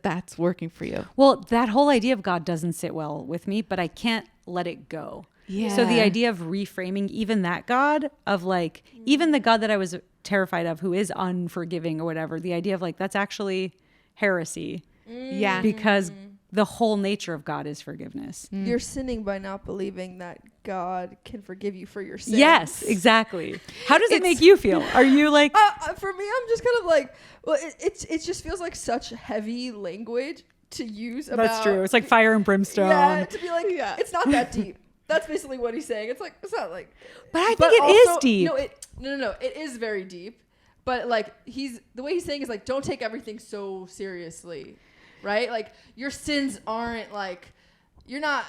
that's working for you. Well, that whole idea of God doesn't sit well with me, but I can't let it go. Yeah. So the idea of reframing even that God of like, even the God that I was terrified of, who is unforgiving or whatever, the idea of like, that's actually heresy Yeah. because the whole nature of God is forgiveness. You're sinning by not believing that God can forgive you for your sins. Yes, exactly. How does it It's- make you feel? Are you like, For me, I'm just kind of like, well, it just feels like such heavy language to use about. that's true. It's like fire and brimstone. Yeah, to be like, Yeah. it's not that deep. That's basically what he's saying. It's like, it's not like. But I think it is deep. No. It is very deep. But like the way he's saying is like, don't take everything so seriously, right? Like your sins aren't like, you're not.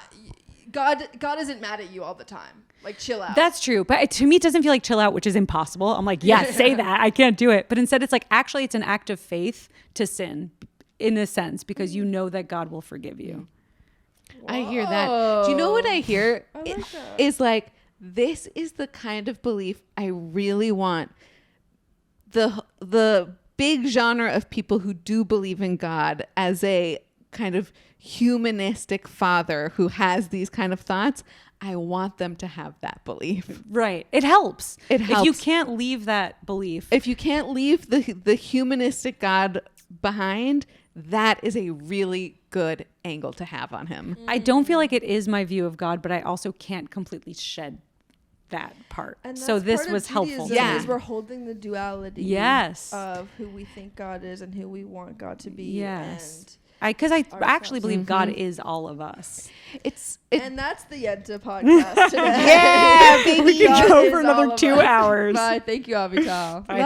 God isn't mad at you all the time. Like chill out. That's true. But to me, it doesn't feel like chill out, which is impossible. I'm like, yeah, say that. I can't do it. But instead, it's like, actually, it's an act of faith to sin in a sense, because you know that God will forgive you. I hear that. Do you know what I hear? I like that. Is like, this is the kind of belief I really want. The big genre of people who do believe in God as a kind of humanistic father who has these kind of thoughts, I want them to have that belief. Right. It helps. It If you helps. can't leave that belief. If you can't leave the humanistic God behind, that is a really good angle to have on him. I don't feel like it is my view of God, but I also can't completely shed that part. And So that's this part of was helpful. Judaism, Yeah. is we're holding the duality. Yes. Of who we think God is and who we want God to be. Yes. Because I actually ourselves. believe God is all of us. And that's the Yenta podcast today. Yeah, baby. We could God go is for another all of 2 us. hours. Bye. Thank you, Avital. Bye.